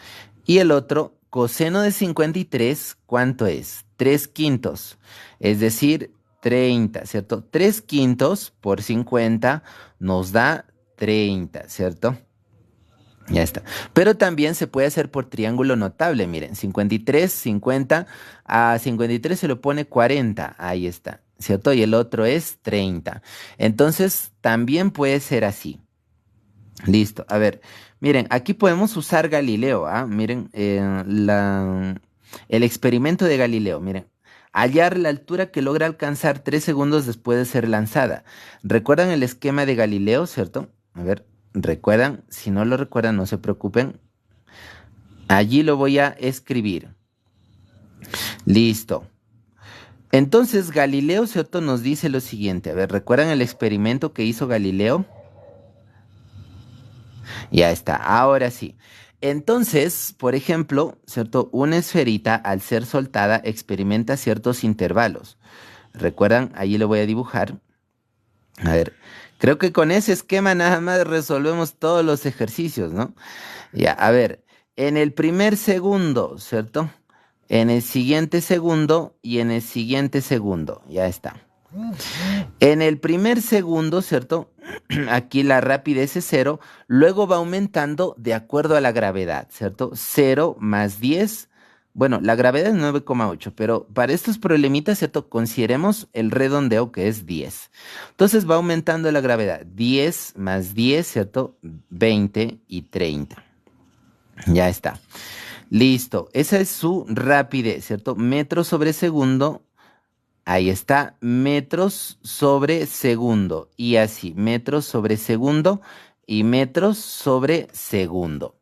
Y el otro, coseno de 53, ¿cuánto es? 3 quintos, es decir, 30, ¿cierto? 3 quintos por 50 nos da 30, ¿cierto? Ya está. Pero también se puede hacer por triángulo notable. Miren, 53, 50. A 53 se le pone 40. Ahí está. ¿Cierto? Y el otro es 30. Entonces, también puede ser así. Listo. A ver, miren, aquí podemos usar Galileo. ¿Ah? Miren, el experimento de Galileo. Miren, hallar la altura que logra alcanzar 3 segundos después de ser lanzada. ¿Recuerdan el esquema de Galileo, cierto? A ver. ¿Recuerdan? Si no lo recuerdan, no se preocupen. Allí lo voy a escribir. Listo. Entonces, Galileo, ¿cierto? Nos dice lo siguiente. A ver, ¿recuerdan el experimento que hizo Galileo? Ya está. Ahora sí. Entonces, por ejemplo, ¿cierto? Una esferita, al ser soltada, experimenta ciertos intervalos. ¿Recuerdan? Allí lo voy a dibujar. A ver, creo que con ese esquema nada más resolvemos todos los ejercicios, ¿no? Ya, a ver, en el primer segundo, ¿cierto? En el siguiente segundo y en el siguiente segundo, ya está. En el primer segundo, ¿cierto? Aquí la rapidez es 0, luego va aumentando de acuerdo a la gravedad, ¿cierto? 0 más 10. Bueno, la gravedad es 9,8, pero para estos problemitas, ¿cierto? Consideremos el redondeo que es 10. Entonces va aumentando la gravedad. 10 más 10, ¿cierto? 20 y 30. Ya está. Listo. Esa es su rapidez, ¿cierto? Metros sobre segundo. Ahí está. Metros sobre segundo. Y así. Metros sobre segundo y metros sobre segundo.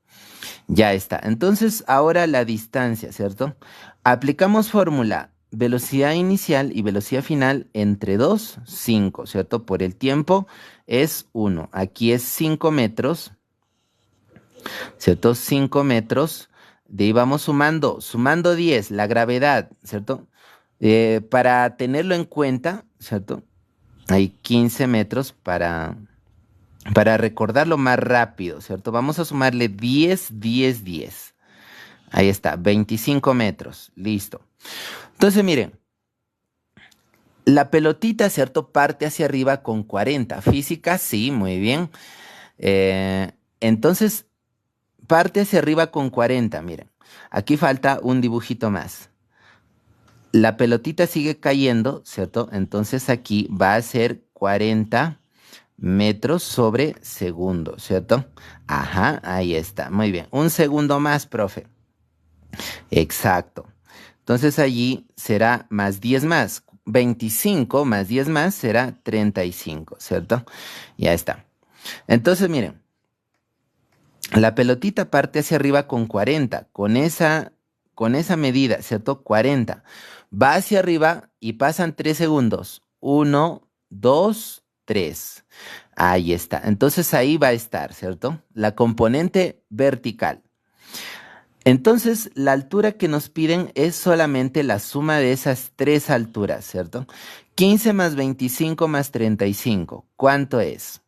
Ya está. Entonces, ahora la distancia, ¿cierto? Aplicamos fórmula. velocidad inicial y velocidad final entre 2, 5, ¿cierto? Por el tiempo es 1. Aquí es 5 metros, ¿cierto? 5 metros. De ahí vamos sumando 10, la gravedad, ¿cierto? Para tenerlo en cuenta, ¿cierto? Hay 15 metros para recordarlo más rápido, ¿cierto? Vamos a sumarle 10, 10, 10. Ahí está, 25 metros, listo. Entonces, miren, la pelotita, ¿cierto? Parte hacia arriba con 40. Física, sí, muy bien. Entonces, parte hacia arriba con 40, miren. Aquí falta un dibujito más. La pelotita sigue cayendo, ¿cierto? Entonces aquí va a ser 40 metros sobre segundo, ¿cierto? Ajá, ahí está, muy bien. Un segundo más, profe. Exacto. Entonces allí será más 10 más. 25 más 10 más será 35, ¿cierto? Ya está. Entonces, miren, la pelotita parte hacia arriba con 40, con esa medida, ¿cierto? 40. Va hacia arriba y pasan 3 segundos. 1, 2, 3. Ahí está. Entonces ahí va a estar, ¿cierto? La componente vertical. Entonces, la altura que nos piden es solamente la suma de esas tres alturas, ¿cierto? 15 más 25 más 35. ¿Cuánto es?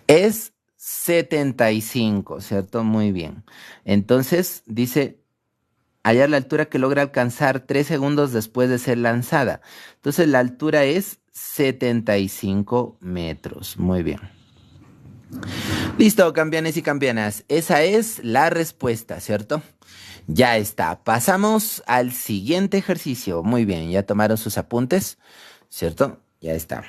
Es 75, ¿cierto? Muy bien. Entonces, dice, hallar la altura que logra alcanzar 3 segundos después de ser lanzada. Entonces, la altura es 75 metros. Muy bien. Listo, campeones y campeonas. Esa es la respuesta, ¿cierto? Ya está. Pasamos al siguiente ejercicio. Muy bien, ya tomaron sus apuntes, ¿cierto? Ya está.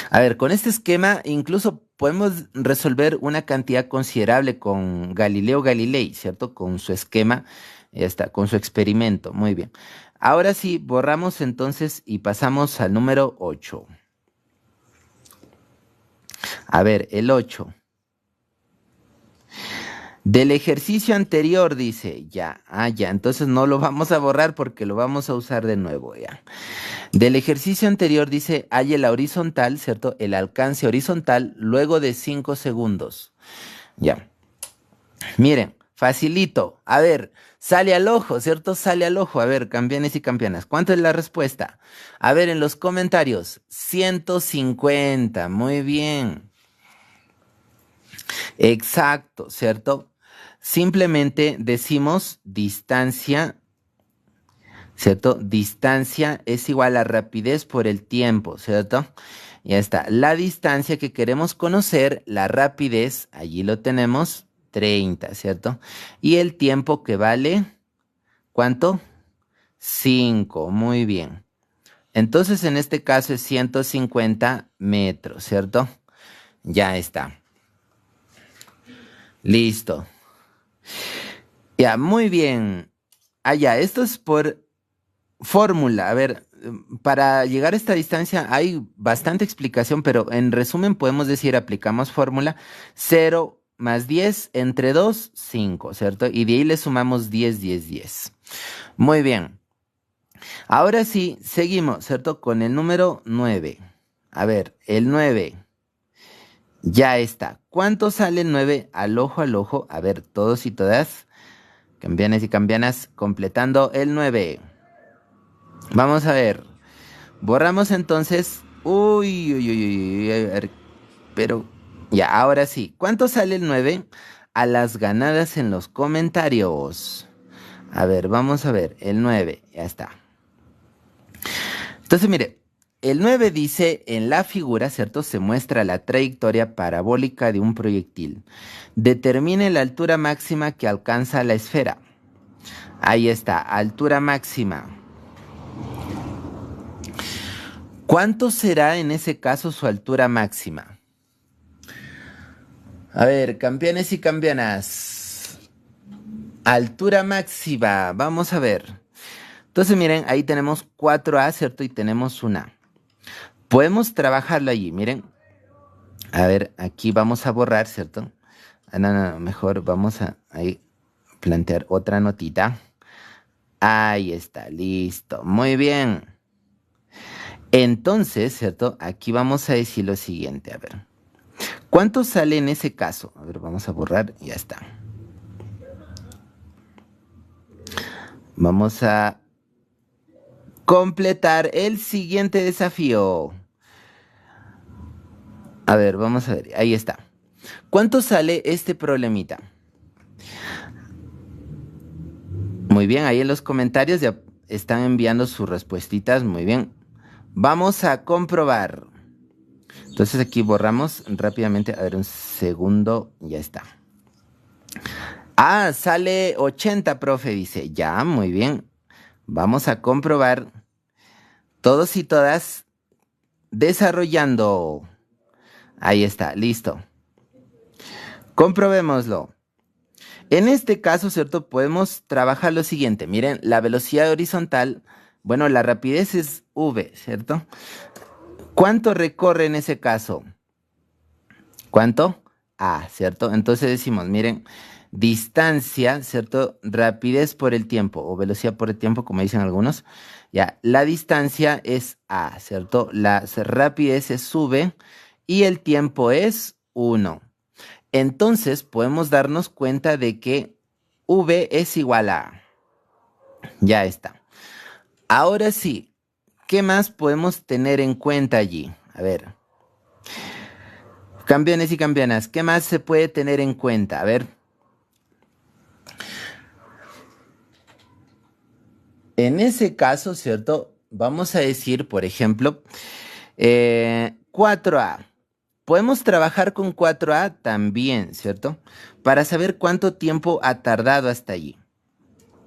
A ver, con este esquema incluso podemos resolver una cantidad considerable con Galileo Galilei, ¿cierto? Con su esquema, ya está, con su experimento. Muy bien. Ahora sí, borramos entonces y pasamos al número 8. A ver, el 8. Del ejercicio anterior dice, ya, ya, entonces no lo vamos a borrar porque lo vamos a usar de nuevo, ya. Del ejercicio anterior dice, halle la horizontal, ¿cierto? El alcance horizontal luego de 5 segundos. Ya. Miren, facilito. A ver, sale al ojo, ¿cierto? Sale al ojo. A ver, campeones y campeonas, ¿cuánto es la respuesta? A ver, en los comentarios, 150, muy bien. Exacto, ¿cierto? Simplemente decimos distancia, ¿cierto? Distancia es igual a rapidez por el tiempo, ¿cierto? Ya está. La distancia que queremos conocer, la rapidez, allí lo tenemos, 30, ¿cierto? Y el tiempo que vale, ¿cuánto? 5, muy bien. Entonces en este caso es 150 metros, ¿cierto? Ya está. Listo. Ya, muy bien. Ya, esto es por fórmula. A ver, para llegar a esta distancia hay bastante explicación, pero en resumen podemos decir, aplicamos fórmula 0 más 10 entre 2, 5, ¿cierto? Y de ahí le sumamos 10, 10, 10. Muy bien. Ahora sí, seguimos, ¿cierto? Con el número 9. A ver, el 9. Ya está. ¿Cuánto sale el 9 al ojo al ojo? A ver, todos y todas, campeones y campeonas, completando el 9. Vamos a ver. Borramos entonces. Uy, uy, uy, uy, uy, a ver, pero ya, ahora sí. ¿Cuánto sale el 9 a las ganadas en los comentarios? A ver, vamos a ver. El 9, ya está. Entonces, mire, el 9 dice en la figura, ¿cierto? Se muestra la trayectoria parabólica de un proyectil. Determine la altura máxima que alcanza la esfera. Ahí está, altura máxima. ¿Cuánto será en ese caso su altura máxima? A ver, campeones y campeonas. Altura máxima, vamos a ver. Entonces miren, ahí tenemos 4A, ¿cierto? Y tenemos una A. Podemos trabajarlo allí, miren. A ver, aquí vamos a borrar, ¿cierto? No, mejor vamos a ahí plantear otra notita. Ahí está, listo. Muy bien. Entonces, ¿cierto? Aquí vamos a decir lo siguiente, a ver. ¿Cuánto sale en ese caso? A ver, vamos a borrar, ya está. Vamos a completar el siguiente desafío. A ver, vamos a ver, ahí está. ¿Cuánto sale este problemita? Muy bien, ahí en los comentarios ya están enviando sus respuestas. Muy bien. Vamos a comprobar. Entonces aquí borramos rápidamente. A ver, un segundo. Ya está. Ah, sale 80, profe, dice. Ya, muy bien. Vamos a comprobar. Todos y todas desarrollando. Ahí está, listo. Comprobémoslo. En este caso, ¿cierto? Podemos trabajar lo siguiente. Miren, la velocidad horizontal, bueno, la rapidez es v, ¿cierto? ¿Cuánto recorre en ese caso? ¿Cuánto? A, ¿cierto? Entonces decimos, miren, distancia, ¿cierto? Rapidez por el tiempo o velocidad por el tiempo, como dicen algunos. Ya, la distancia es A, ¿cierto? La rapidez es v y el tiempo es 1. Entonces podemos darnos cuenta de que v es igual a A. Ya está. Ahora sí, ¿qué más podemos tener en cuenta allí? A ver. Campeones y campeonas, ¿qué más se puede tener en cuenta? A ver. En ese caso, ¿cierto? Vamos a decir, por ejemplo, 4A. Podemos trabajar con 4A también, ¿cierto? Para saber cuánto tiempo ha tardado hasta allí.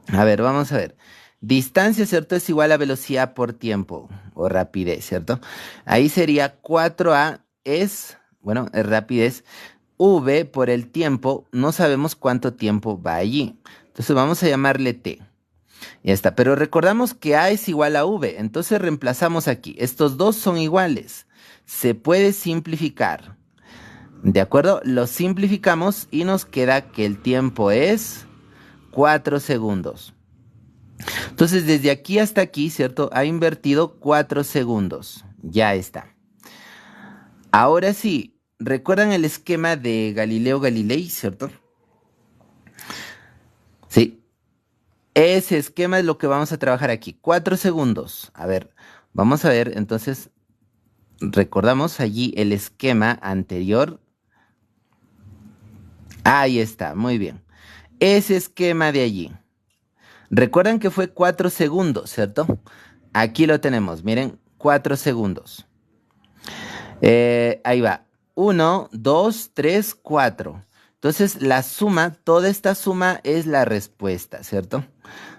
A ver, vamos a ver. Distancia, ¿cierto? Es igual a velocidad por tiempo o rapidez, ¿cierto? Ahí sería 4A es, bueno, es rapidez. V por el tiempo, no sabemos cuánto tiempo va allí. Entonces vamos a llamarle T. Ya está, pero recordamos que A es igual a V, entonces reemplazamos aquí. Estos dos son iguales. Se puede simplificar. ¿De acuerdo? Lo simplificamos y nos queda que el tiempo es 4 segundos. Entonces, desde aquí hasta aquí, ¿cierto? Ha invertido 4 segundos. Ya está. Ahora sí, ¿recuerdan el esquema de Galileo Galilei, cierto? Sí. Ese esquema es lo que vamos a trabajar aquí. 4 segundos. A ver, vamos a ver, entonces, recordamos allí el esquema anterior. Ahí está, muy bien. Ese esquema de allí. Recuerdan que fue 4 segundos, ¿cierto? Aquí lo tenemos, miren, 4 segundos. Ahí va. 1, 2, 3, 4. Entonces, la suma, toda esta suma es la respuesta, ¿cierto?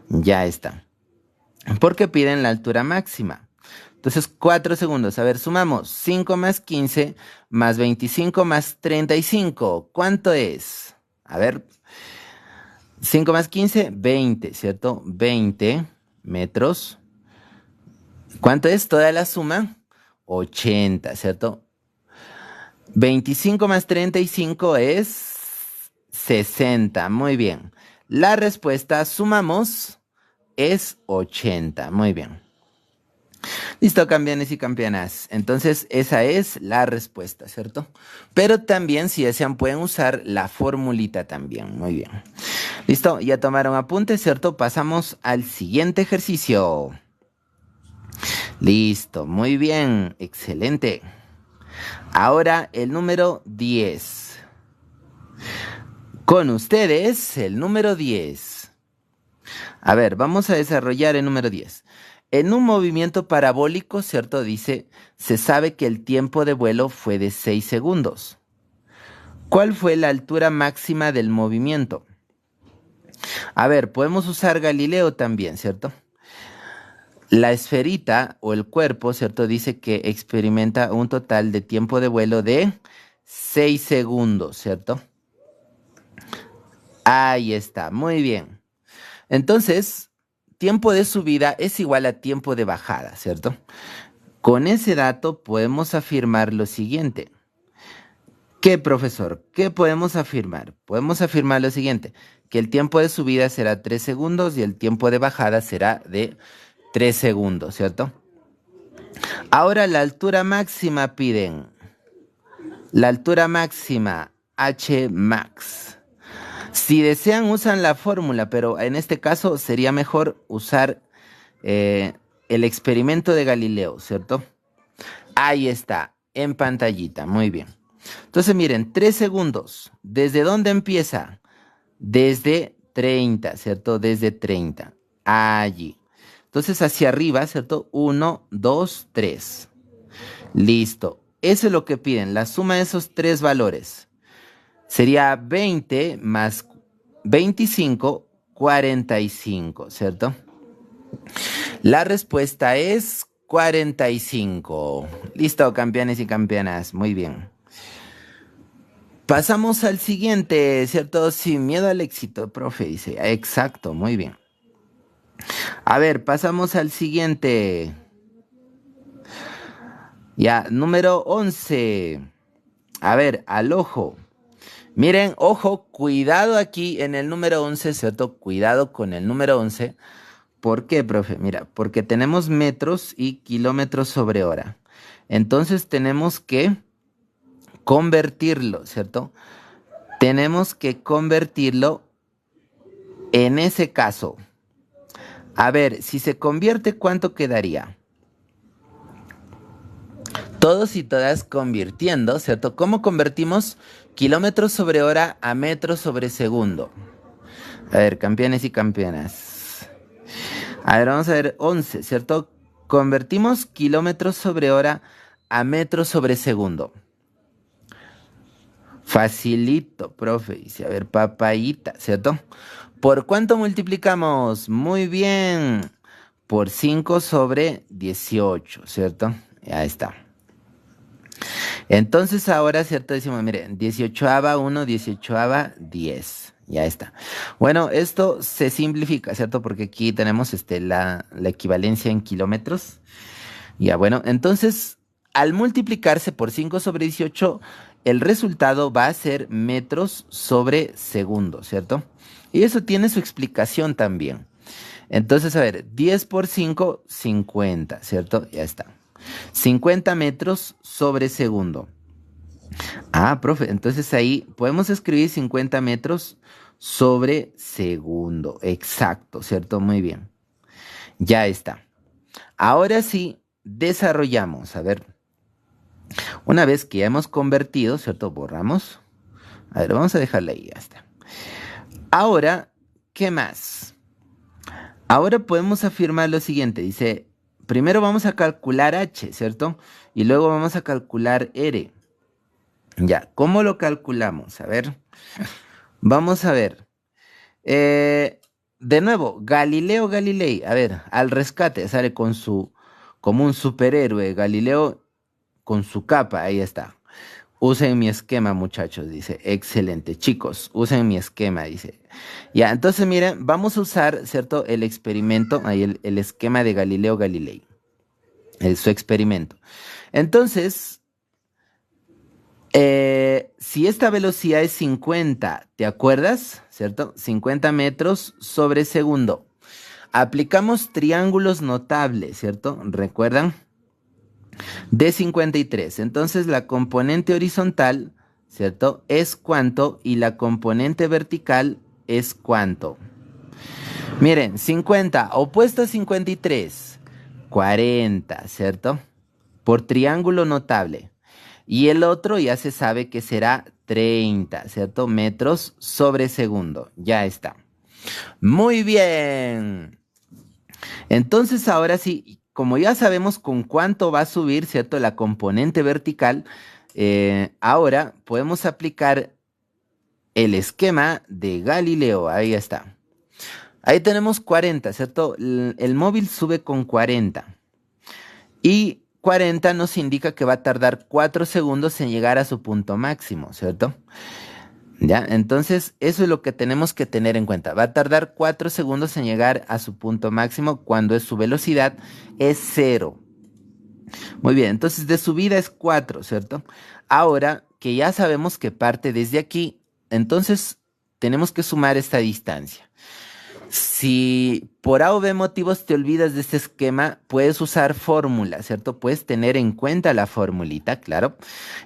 Ya está. Porque piden la altura máxima. Entonces, 4 segundos. A ver, sumamos 5 más 15 más 25 más 35. ¿Cuánto es? A ver, 5 más 15, 20, ¿cierto? 20 metros. ¿Cuánto es toda la suma? 80, ¿cierto? 25 más 35 es 60. Muy bien. La respuesta, sumamos, es 80. Muy bien. Listo, campeones y campeonas. Entonces, esa es la respuesta, ¿cierto? Pero también, si desean, pueden usar la formulita también. Muy bien. Listo, ya tomaron apuntes, ¿cierto? Pasamos al siguiente ejercicio. Listo, muy bien, excelente. Ahora el número 10. Con ustedes, el número 10. A ver, vamos a desarrollar el número 10. En un movimiento parabólico, ¿cierto? Dice, se sabe que el tiempo de vuelo fue de 6 segundos. ¿Cuál fue la altura máxima del movimiento? A ver, podemos usar Galileo también, ¿cierto? La esferita o el cuerpo, ¿cierto? Dice que experimenta un total de tiempo de vuelo de 6 segundos, ¿cierto? Ahí está, muy bien. Entonces, tiempo de subida es igual a tiempo de bajada, ¿cierto? Con ese dato podemos afirmar lo siguiente. ¿Qué, profesor? ¿Qué podemos afirmar? Podemos afirmar lo siguiente, que el tiempo de subida será 3 segundos y el tiempo de bajada será de 3 segundos, ¿cierto? Ahora la altura máxima piden. La altura máxima, H max. Si desean, usan la fórmula, pero en este caso sería mejor usar el experimento de Galileo, ¿cierto? Ahí está, en pantallita, muy bien. Entonces, miren, 3 segundos. ¿Desde dónde empieza? Desde 30, ¿cierto? Desde 30. Allí. Entonces, hacia arriba, ¿cierto? 1, 2, 3. Listo. Eso es lo que piden, la suma de esos tres valores. Sería 20 más 25, 45, ¿cierto? La respuesta es 45. Listo, campeones y campeonas. Muy bien. Pasamos al siguiente, ¿cierto? Sin miedo al éxito, profe, dice. Exacto, muy bien. A ver, pasamos al siguiente. Ya, número 11. A ver, al ojo. Miren, ojo, cuidado aquí en el número 11, ¿cierto? Cuidado con el número 11. ¿Por qué, profe? Mira, porque tenemos metros y kilómetros sobre hora. Entonces tenemos que convertirlo, ¿cierto? Tenemos que convertirlo en ese caso. A ver, si se convierte, ¿cuánto quedaría? Todos y todas convirtiendo, ¿cierto? ¿Cómo convertimos kilómetros sobre hora a metros sobre segundo? A ver, campeones y campeonas. A ver, vamos a ver 11, ¿cierto? Convertimos kilómetros sobre hora a metros sobre segundo. Facilito, profe. Dice, a ver, papayita, ¿cierto? ¿Por cuánto multiplicamos? Muy bien. Por 5 sobre 18, ¿cierto? Ya está. Entonces ahora, ¿cierto? Decimos, miren, 18ava 1, 18ava 10. Ya está. Bueno, esto se simplifica, ¿cierto? Porque aquí tenemos la equivalencia en kilómetros. Ya, bueno, entonces, al multiplicarse por 5 sobre 18, el resultado va a ser metros sobre segundo, ¿cierto? Y eso tiene su explicación también. Entonces, a ver, 10 por 5, 50, ¿cierto? Ya está. 50 metros sobre segundo. Ah, profe, entonces ahí podemos escribir 50 metros sobre segundo. Exacto, ¿cierto? Muy bien. Ya está. Ahora sí, desarrollamos. A ver, una vez que ya hemos convertido, ¿cierto? Borramos. A ver, vamos a dejarla ahí, ya está. Ahora, ¿qué más? Ahora podemos afirmar lo siguiente. Dice, primero vamos a calcular H, ¿cierto? Y luego vamos a calcular R. Ya, ¿cómo lo calculamos? A ver, vamos a ver. De nuevo, Galileo Galilei, a ver, al rescate, sale como un superhéroe, Galileo con su capa, ahí está. Usen mi esquema, muchachos, dice. Excelente, chicos, usen mi esquema, dice. Ya, entonces miren, vamos a usar, ¿cierto? El experimento, ahí el esquema de Galileo Galilei. Su experimento. Entonces, si esta velocidad es 50, ¿te acuerdas? ¿Cierto? 50 metros sobre segundo. Aplicamos triángulos notables, ¿cierto? ¿Recuerdan? De 53. Entonces la componente horizontal, ¿cierto? Es cuánto y la componente vertical es cuánto. Miren, 50 opuesto a 53, 40, ¿cierto? Por triángulo notable. Y el otro ya se sabe que será 30, ¿cierto? Metros sobre segundo. Ya está. Muy bien. Entonces ahora sí, como ya sabemos con cuánto va a subir, ¿cierto? La componente vertical, ahora podemos aplicar el esquema de Galileo. Ahí está. Ahí tenemos 40, ¿cierto? El móvil sube con 40. Y 40 nos indica que va a tardar 4 segundos en llegar a su punto máximo, ¿cierto? ¿Ya? Entonces, eso es lo que tenemos que tener en cuenta. Va a tardar 4 segundos en llegar a su punto máximo cuando su velocidad es 0. Muy bien, entonces de subida es 4, ¿cierto? Ahora, que ya sabemos que parte desde aquí, entonces tenemos que sumar esta distancia. Si por A o B motivos te olvidas de este esquema, puedes usar fórmula, ¿cierto? Puedes tener en cuenta la formulita, claro.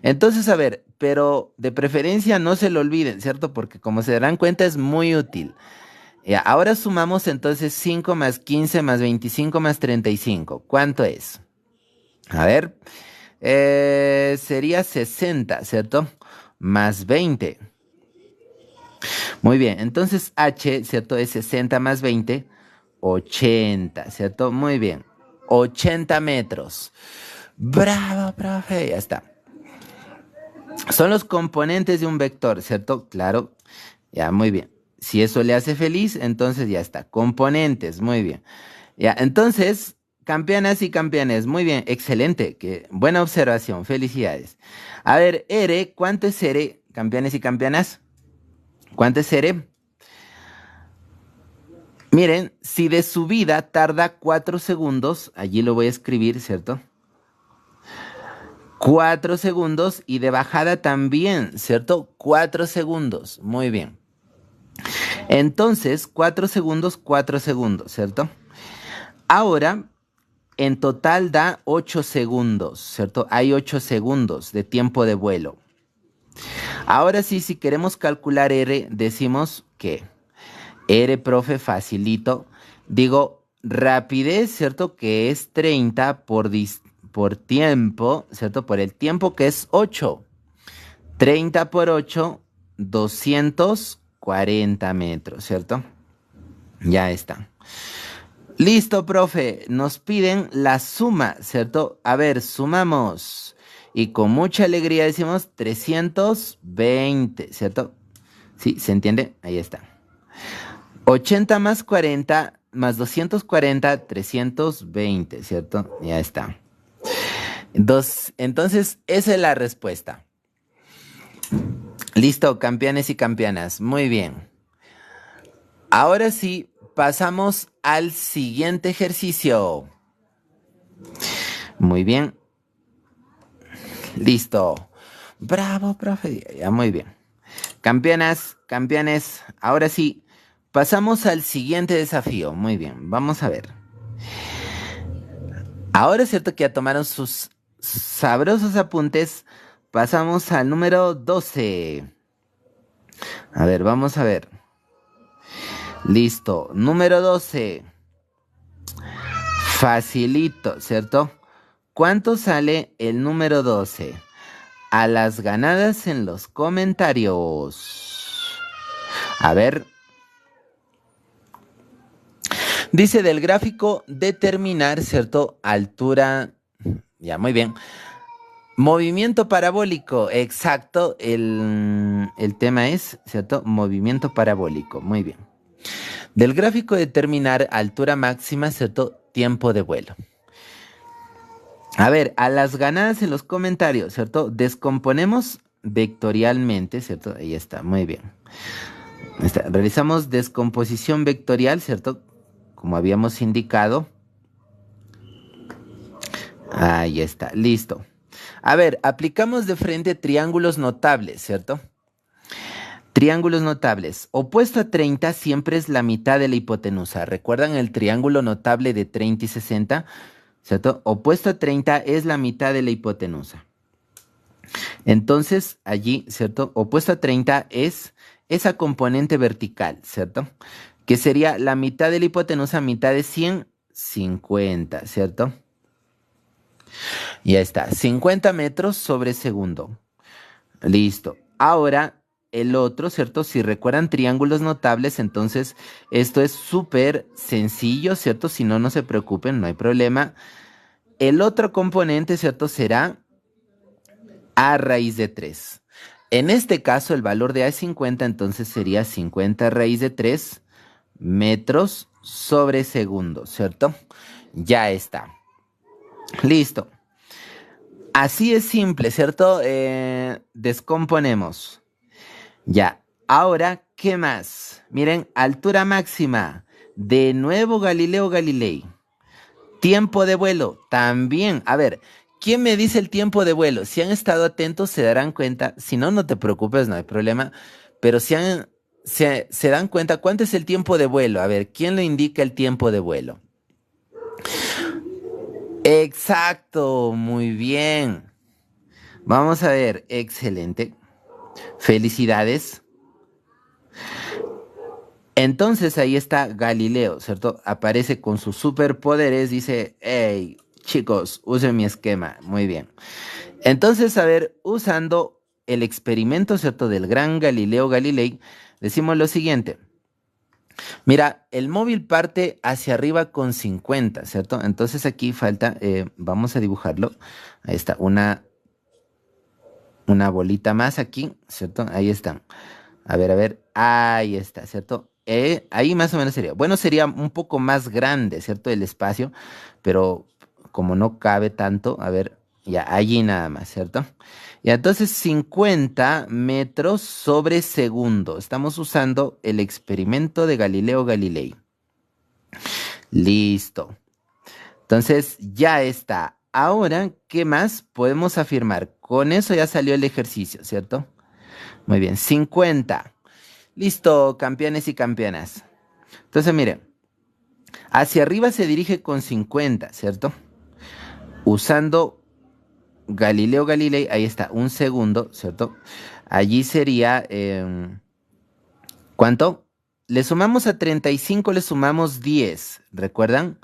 Entonces, a ver, pero de preferencia no se lo olviden, ¿cierto? Porque como se darán cuenta es muy útil. Ya, ahora sumamos entonces 5 más 15 más 25 más 35. ¿Cuánto es? A ver, sería 60, ¿cierto? Más 20. Muy bien, entonces H, ¿cierto? Es 60 más 20, 80, ¿cierto? Muy bien, 80 metros. Bravo, profe, ya está. Son los componentes de un vector, ¿cierto? Claro, ya, muy bien. Si eso le hace feliz, entonces ya está. Componentes, muy bien. Ya, entonces, campeonas y campeones, muy bien, excelente, buena observación, felicidades. A ver, R, ¿cuánto es R, campeones y campeonas? ¿Cuánto es R? Miren, si de subida tarda 4 segundos, allí lo voy a escribir, ¿cierto? 4 segundos y de bajada también, ¿cierto? 4 segundos, muy bien. Entonces, 4 segundos, ¿cierto? Ahora, en total da 8 segundos, ¿cierto? Hay 8 segundos de tiempo de vuelo. Ahora sí, si queremos calcular R, decimos que R, profe, facilito. Digo, rapidez, ¿cierto? Que es 30 por tiempo, ¿cierto? Por el tiempo que es 8. 30 por 8, 240 metros, ¿cierto? Ya está. Listo, profe. Nos piden la suma, ¿cierto? A ver, sumamos. Y con mucha alegría decimos 320, ¿cierto? Sí, ¿se entiende? Ahí está. 80 más 40 más 240, 320, ¿cierto? Ya está. Entonces, esa es la respuesta. Listo, campeones y campeonas. Muy bien. Ahora sí, pasamos al siguiente ejercicio. Muy bien. Listo. Bravo, profe. Ya, muy bien. Campeonas, campeones, ahora sí, pasamos al siguiente desafío. Muy bien, vamos a ver. Ahora es cierto que ya tomaron sus sabrosos apuntes. Pasamos al número 12. A ver, vamos a ver. Listo, número 12. Facilito, ¿cierto? ¿Cuánto sale el número 12? A las ganadas en los comentarios. A ver. Dice del gráfico determinar, ¿cierto? Altura. Ya, muy bien. Movimiento parabólico, exacto. El tema es, ¿cierto? Movimiento parabólico, muy bien. Del gráfico determinar altura máxima, ¿cierto? Tiempo de vuelo. A ver, a las ganadas en los comentarios, ¿cierto? Descomponemos vectorialmente, ¿cierto? Ahí está, muy bien. Realizamos descomposición vectorial, ¿cierto? Como habíamos indicado. Ahí está, listo. A ver, aplicamos de frente triángulos notables, ¿cierto? Triángulos notables. Opuesto a 30 siempre es la mitad de la hipotenusa. ¿Recuerdan el triángulo notable de 30 y 60? ¿Cierto? Opuesto a 30 es la mitad de la hipotenusa. Entonces, allí, ¿cierto? Opuesto a 30 es esa componente vertical, ¿cierto? Que sería la mitad de la hipotenusa, mitad de 100, 50, ¿cierto? Ya está, 50 metros sobre segundo. Listo. Ahora, el otro, ¿cierto? Si recuerdan triángulos notables, entonces esto es súper sencillo, ¿cierto? Si no, no se preocupen, no hay problema. El otro componente, ¿cierto? Será a raíz de 3. En este caso, el valor de A es 50, entonces sería 50 raíz de 3 metros sobre segundo, ¿cierto? Ya está. Listo. Así es simple, ¿cierto? Descomponemos. Ya. Ahora, ¿qué más? Miren, altura máxima. De nuevo Galileo Galilei. Tiempo de vuelo. También. A ver, ¿Quién me dice el tiempo de vuelo? Si han estado atentos se darán cuenta, si no, no te preocupes, no hay problema, pero se dan cuenta cuánto es el tiempo de vuelo. A ver, ¿quién le indica el tiempo de vuelo? Exacto, muy bien. Vamos a ver, excelente. Felicidades. Entonces ahí está Galileo, ¿cierto? Aparece con sus superpoderes, dice, hey, chicos, usen mi esquema. Muy bien. Entonces, a ver, usando el experimento, ¿cierto? Del gran Galileo Galilei, decimos lo siguiente. Mira, el móvil parte hacia arriba con 50, ¿cierto? Entonces aquí falta, vamos a dibujarlo. Ahí está, una bolita más aquí, ¿cierto? Ahí están. A ver, ahí está, ¿cierto? Ahí más o menos sería. Bueno, sería un poco más grande, ¿cierto? El espacio, pero como no cabe tanto, a ver, ya, allí nada más, ¿cierto? Y entonces 50 metros sobre segundo. Estamos usando el experimento de Galileo Galilei. Listo. Entonces ya está. Ahora, ¿qué más podemos afirmar? Con eso ya salió el ejercicio, ¿cierto? Muy bien, 50. Listo, campeones y campeonas. Entonces, miren, hacia arriba se dirige con 50, ¿cierto? Usando Galileo Galilei, ahí está, un segundo, ¿cierto? Allí sería, ¿cuánto? Le sumamos a 35, le sumamos 10, ¿recuerdan?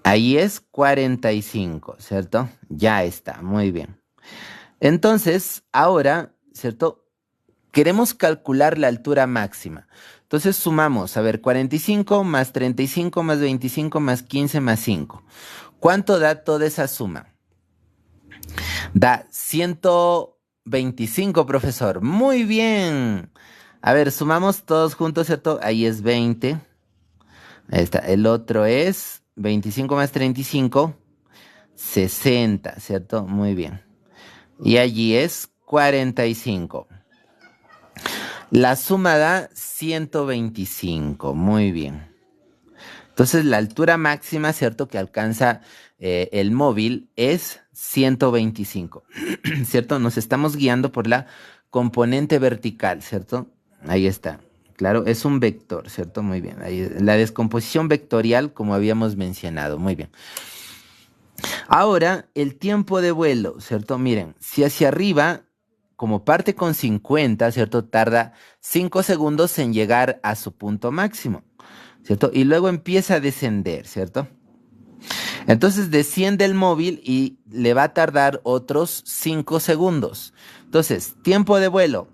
Ahí es 45, ¿cierto? Ya está, muy bien. Entonces, ahora, ¿cierto? Queremos calcular la altura máxima. Entonces sumamos, a ver, 45 más 35 más 25 más 15 más 5. ¿Cuánto da toda esa suma? Da 125, profesor. Muy bien. A ver, sumamos todos juntos, ¿cierto? Ahí es 20. Ahí está. El otro es 25 más 35, 60, ¿cierto? Muy bien. Y allí es 45. La suma da 125. Muy bien. Entonces la altura máxima, ¿cierto? Que alcanza el móvil es 125, ¿cierto? Nos estamos guiando por la componente vertical, ¿cierto? Ahí está. Claro, es un vector, ¿cierto? Muy bien. Ahí, la descomposición vectorial, como habíamos mencionado. Muy bien. Ahora, el tiempo de vuelo, ¿cierto? Miren, si hacia arriba, como parte con 50, ¿cierto? Tarda 5 segundos en llegar a su punto máximo, ¿cierto? Y luego empieza a descender, ¿cierto? Entonces desciende el móvil y le va a tardar otros 5 segundos. Entonces, tiempo de vuelo,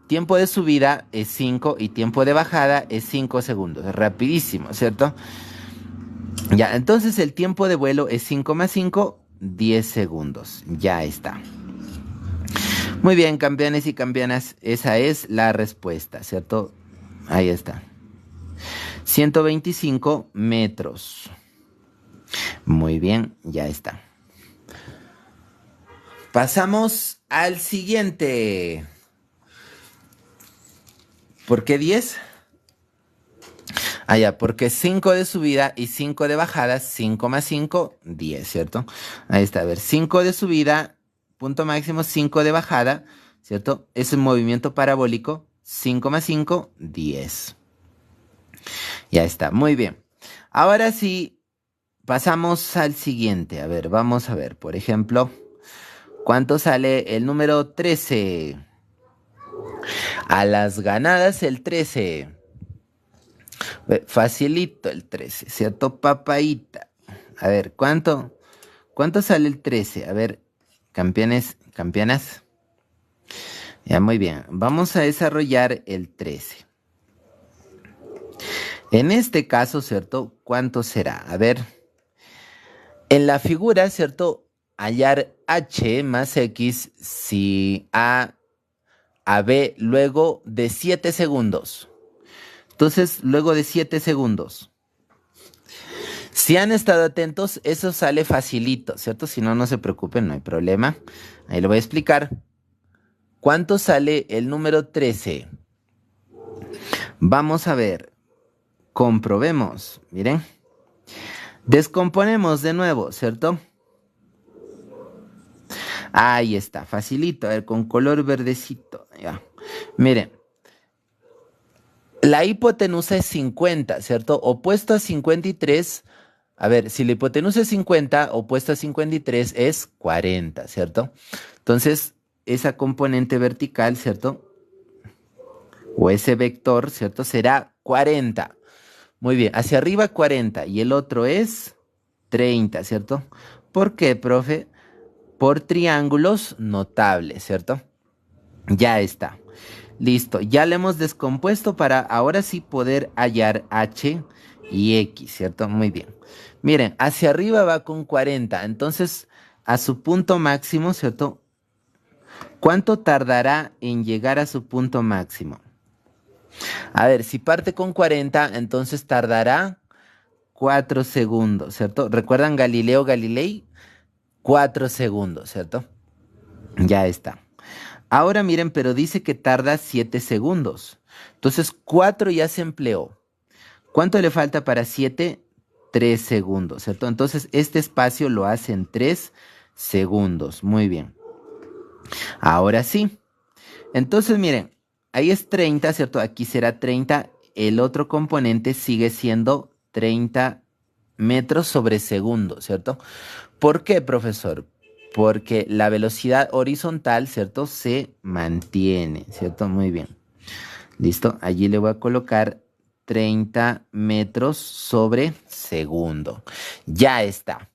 tiempo de subida es 5 y tiempo de bajada es 5 segundos. Es rapidísimo, ¿cierto? Ya, entonces el tiempo de vuelo es 5 más 5, 10 segundos. Ya está. Muy bien, campeones y campeonas, esa es la respuesta, ¿cierto? Ahí está. 125 metros. Muy bien, ya está. Pasamos al siguiente. ¿Por qué 10? Ah, ya, porque 5 de subida y 5 de bajada, 5 más 5, 10, ¿cierto? Ahí está, a ver, 5 de subida, punto máximo, 5 de bajada, ¿cierto? Es un movimiento parabólico, 5 más 5, 10. Ya está, muy bien. Ahora sí, pasamos al siguiente. A ver, vamos a ver, por ejemplo, ¿cuánto sale el número 13? A las ganadas el 13. Facilito el 13, ¿cierto, papaita? A ver, ¿cuánto sale el 13? A ver, campeones, campeonas. Ya, muy bien. Vamos a desarrollar el 13. En este caso, ¿cierto? ¿Cuánto será? A ver, en la figura, ¿cierto? Hallar h más x si a b luego de 7 segundos. Entonces, luego de 7 segundos. Si han estado atentos, eso sale facilito, ¿cierto? Si no, no se preocupen, no hay problema. Ahí lo voy a explicar. ¿Cuánto sale el número 13? Vamos a ver. Comprobemos. Miren. Descomponemos de nuevo, ¿cierto? Ahí está, facilito, a ver, con color verdecito. Ya. Miren, la hipotenusa es 50, ¿cierto? Opuesto a 53, a ver, si la hipotenusa es 50, opuesto a 53 es 40, ¿cierto? Entonces, esa componente vertical, ¿cierto? O ese vector, ¿cierto? Será 40. Muy bien, hacia arriba 40 y el otro es 30, ¿cierto? ¿Por qué, profe? Por triángulos notables, ¿cierto? Ya está. Listo, ya le hemos descompuesto para ahora sí poder hallar h y x, ¿cierto? Muy bien. Miren, hacia arriba va con 40, entonces a su punto máximo, ¿cierto? ¿Cuánto tardará en llegar a su punto máximo? A ver, si parte con 40, entonces tardará 4 segundos, ¿cierto? ¿Recuerdan Galileo Galilei? 4 segundos, ¿cierto? Ya está. Ahora miren, pero dice que tarda 7 segundos. Entonces 4 ya se empleó. ¿Cuánto le falta para 7? 3 segundos, ¿cierto? Entonces este espacio lo hace en 3 segundos. Muy bien. Ahora sí. Entonces miren, ahí es 30, ¿cierto? Aquí será 30. El otro componente sigue siendo 30 metros sobre segundo, ¿cierto? ¿Por qué, profesor? Porque la velocidad horizontal, ¿cierto? Se mantiene, ¿cierto? Muy bien. ¿Listo? Allí le voy a colocar 30 metros sobre segundo. Ya está.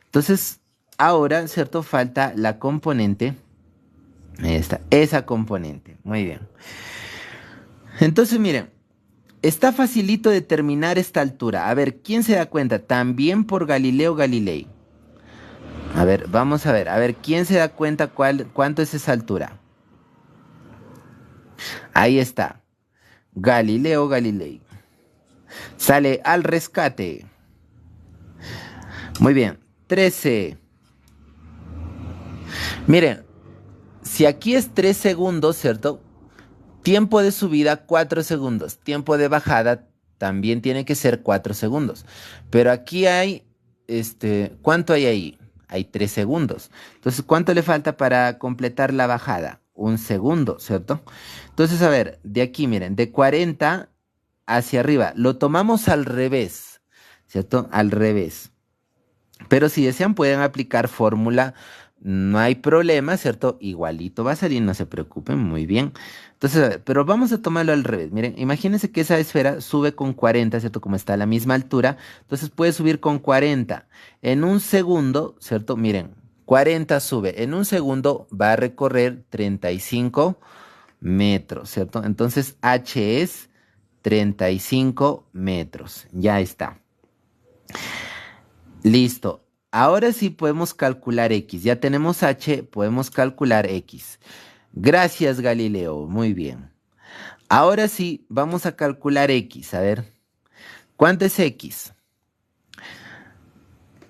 Entonces, ahora, ¿cierto? Falta la componente. Ahí está, esa componente. Muy bien. Entonces, miren, está facilito determinar esta altura. A ver, ¿quién se da cuenta? También por Galileo Galilei. A ver, vamos a ver, ¿quién se da cuenta cuánto es esa altura? Ahí está, Galileo Galilei. Sale al rescate. Muy bien, 13. Miren, si aquí es 3 segundos, ¿cierto? Tiempo de subida 4 segundos. Tiempo de bajada también tiene que ser 4 segundos. Pero aquí hay, ¿cuánto hay ahí? Hay 3 segundos. Entonces, ¿cuánto le falta para completar la bajada? 1 segundo, ¿cierto? Entonces, a ver, de aquí, miren, de 40 hacia arriba. Lo tomamos al revés, ¿cierto? Al revés. Pero si desean, pueden aplicar fórmula. No hay problema, ¿cierto? Igualito va a salir, no se preocupen, muy bien. Entonces, a ver, pero vamos a tomarlo al revés. Miren, imagínense que esa esfera sube con 40, ¿cierto? Como está a la misma altura, entonces puede subir con 40. En un segundo, ¿cierto? Miren, 40 sube. En un segundo va a recorrer 35 metros, ¿cierto? Entonces, h es 35 metros. Ya está. Listo. Ahora sí podemos calcular x. Ya tenemos h, podemos calcular x. Gracias, Galileo. Muy bien. Ahora sí, vamos a calcular x. A ver, ¿cuánto es x?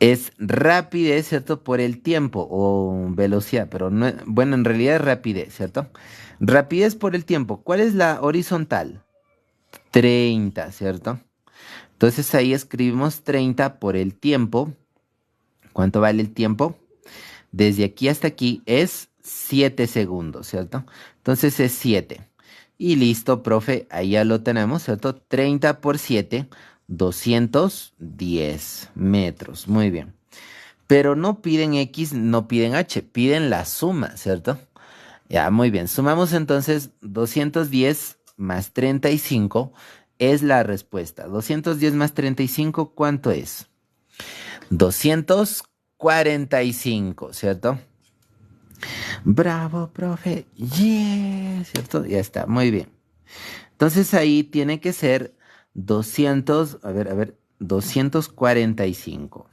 Es rapidez, ¿cierto? Por el tiempo o velocidad, pero no, bueno, en realidad es rapidez, ¿cierto? Rapidez por el tiempo. ¿Cuál es la horizontal? 30, ¿cierto? Entonces ahí escribimos 30 por el tiempo. ¿Cuánto vale el tiempo? Desde aquí hasta aquí es 7 segundos, ¿cierto? Entonces es 7. Y listo, profe, ahí ya lo tenemos, ¿cierto? 30 por 7, 210 metros. Muy bien. Pero no piden X, no piden H, piden la suma, ¿cierto? Ya, muy bien. Sumamos entonces 210 más 35 es la respuesta. 210 más 35, ¿cuánto es? 245, ¿cierto? Bravo, profe. Yeah, ¿cierto? Ya está, muy bien. Entonces ahí tiene que ser 200, a ver, 245.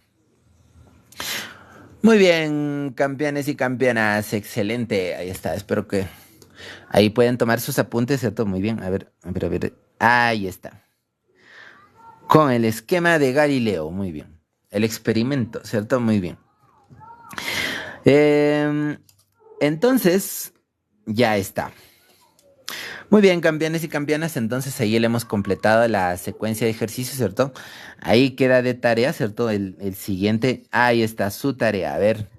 Muy bien, campeones y campeonas, excelente. Ahí está, espero que ahí pueden tomar sus apuntes, ¿cierto? Muy bien, a ver. Ahí está. Con el esquema de Galileo, muy bien. El experimento, ¿cierto? Muy bien. Entonces, ya está. Muy bien, campeones y campeonas, entonces ahí le hemos completado la secuencia de ejercicios, ¿cierto? Ahí queda de tarea, ¿cierto? El siguiente, ahí está su tarea. A ver,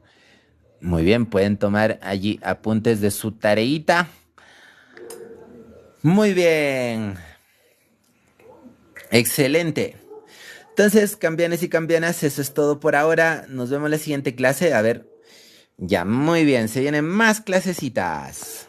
Muy bien, pueden tomar allí apuntes de su tareita. Muy bien. Excelente. Entonces, campeones y campeonas, eso es todo por ahora. Nos vemos en la siguiente clase. A ver, ya, muy bien, se vienen más clasecitas.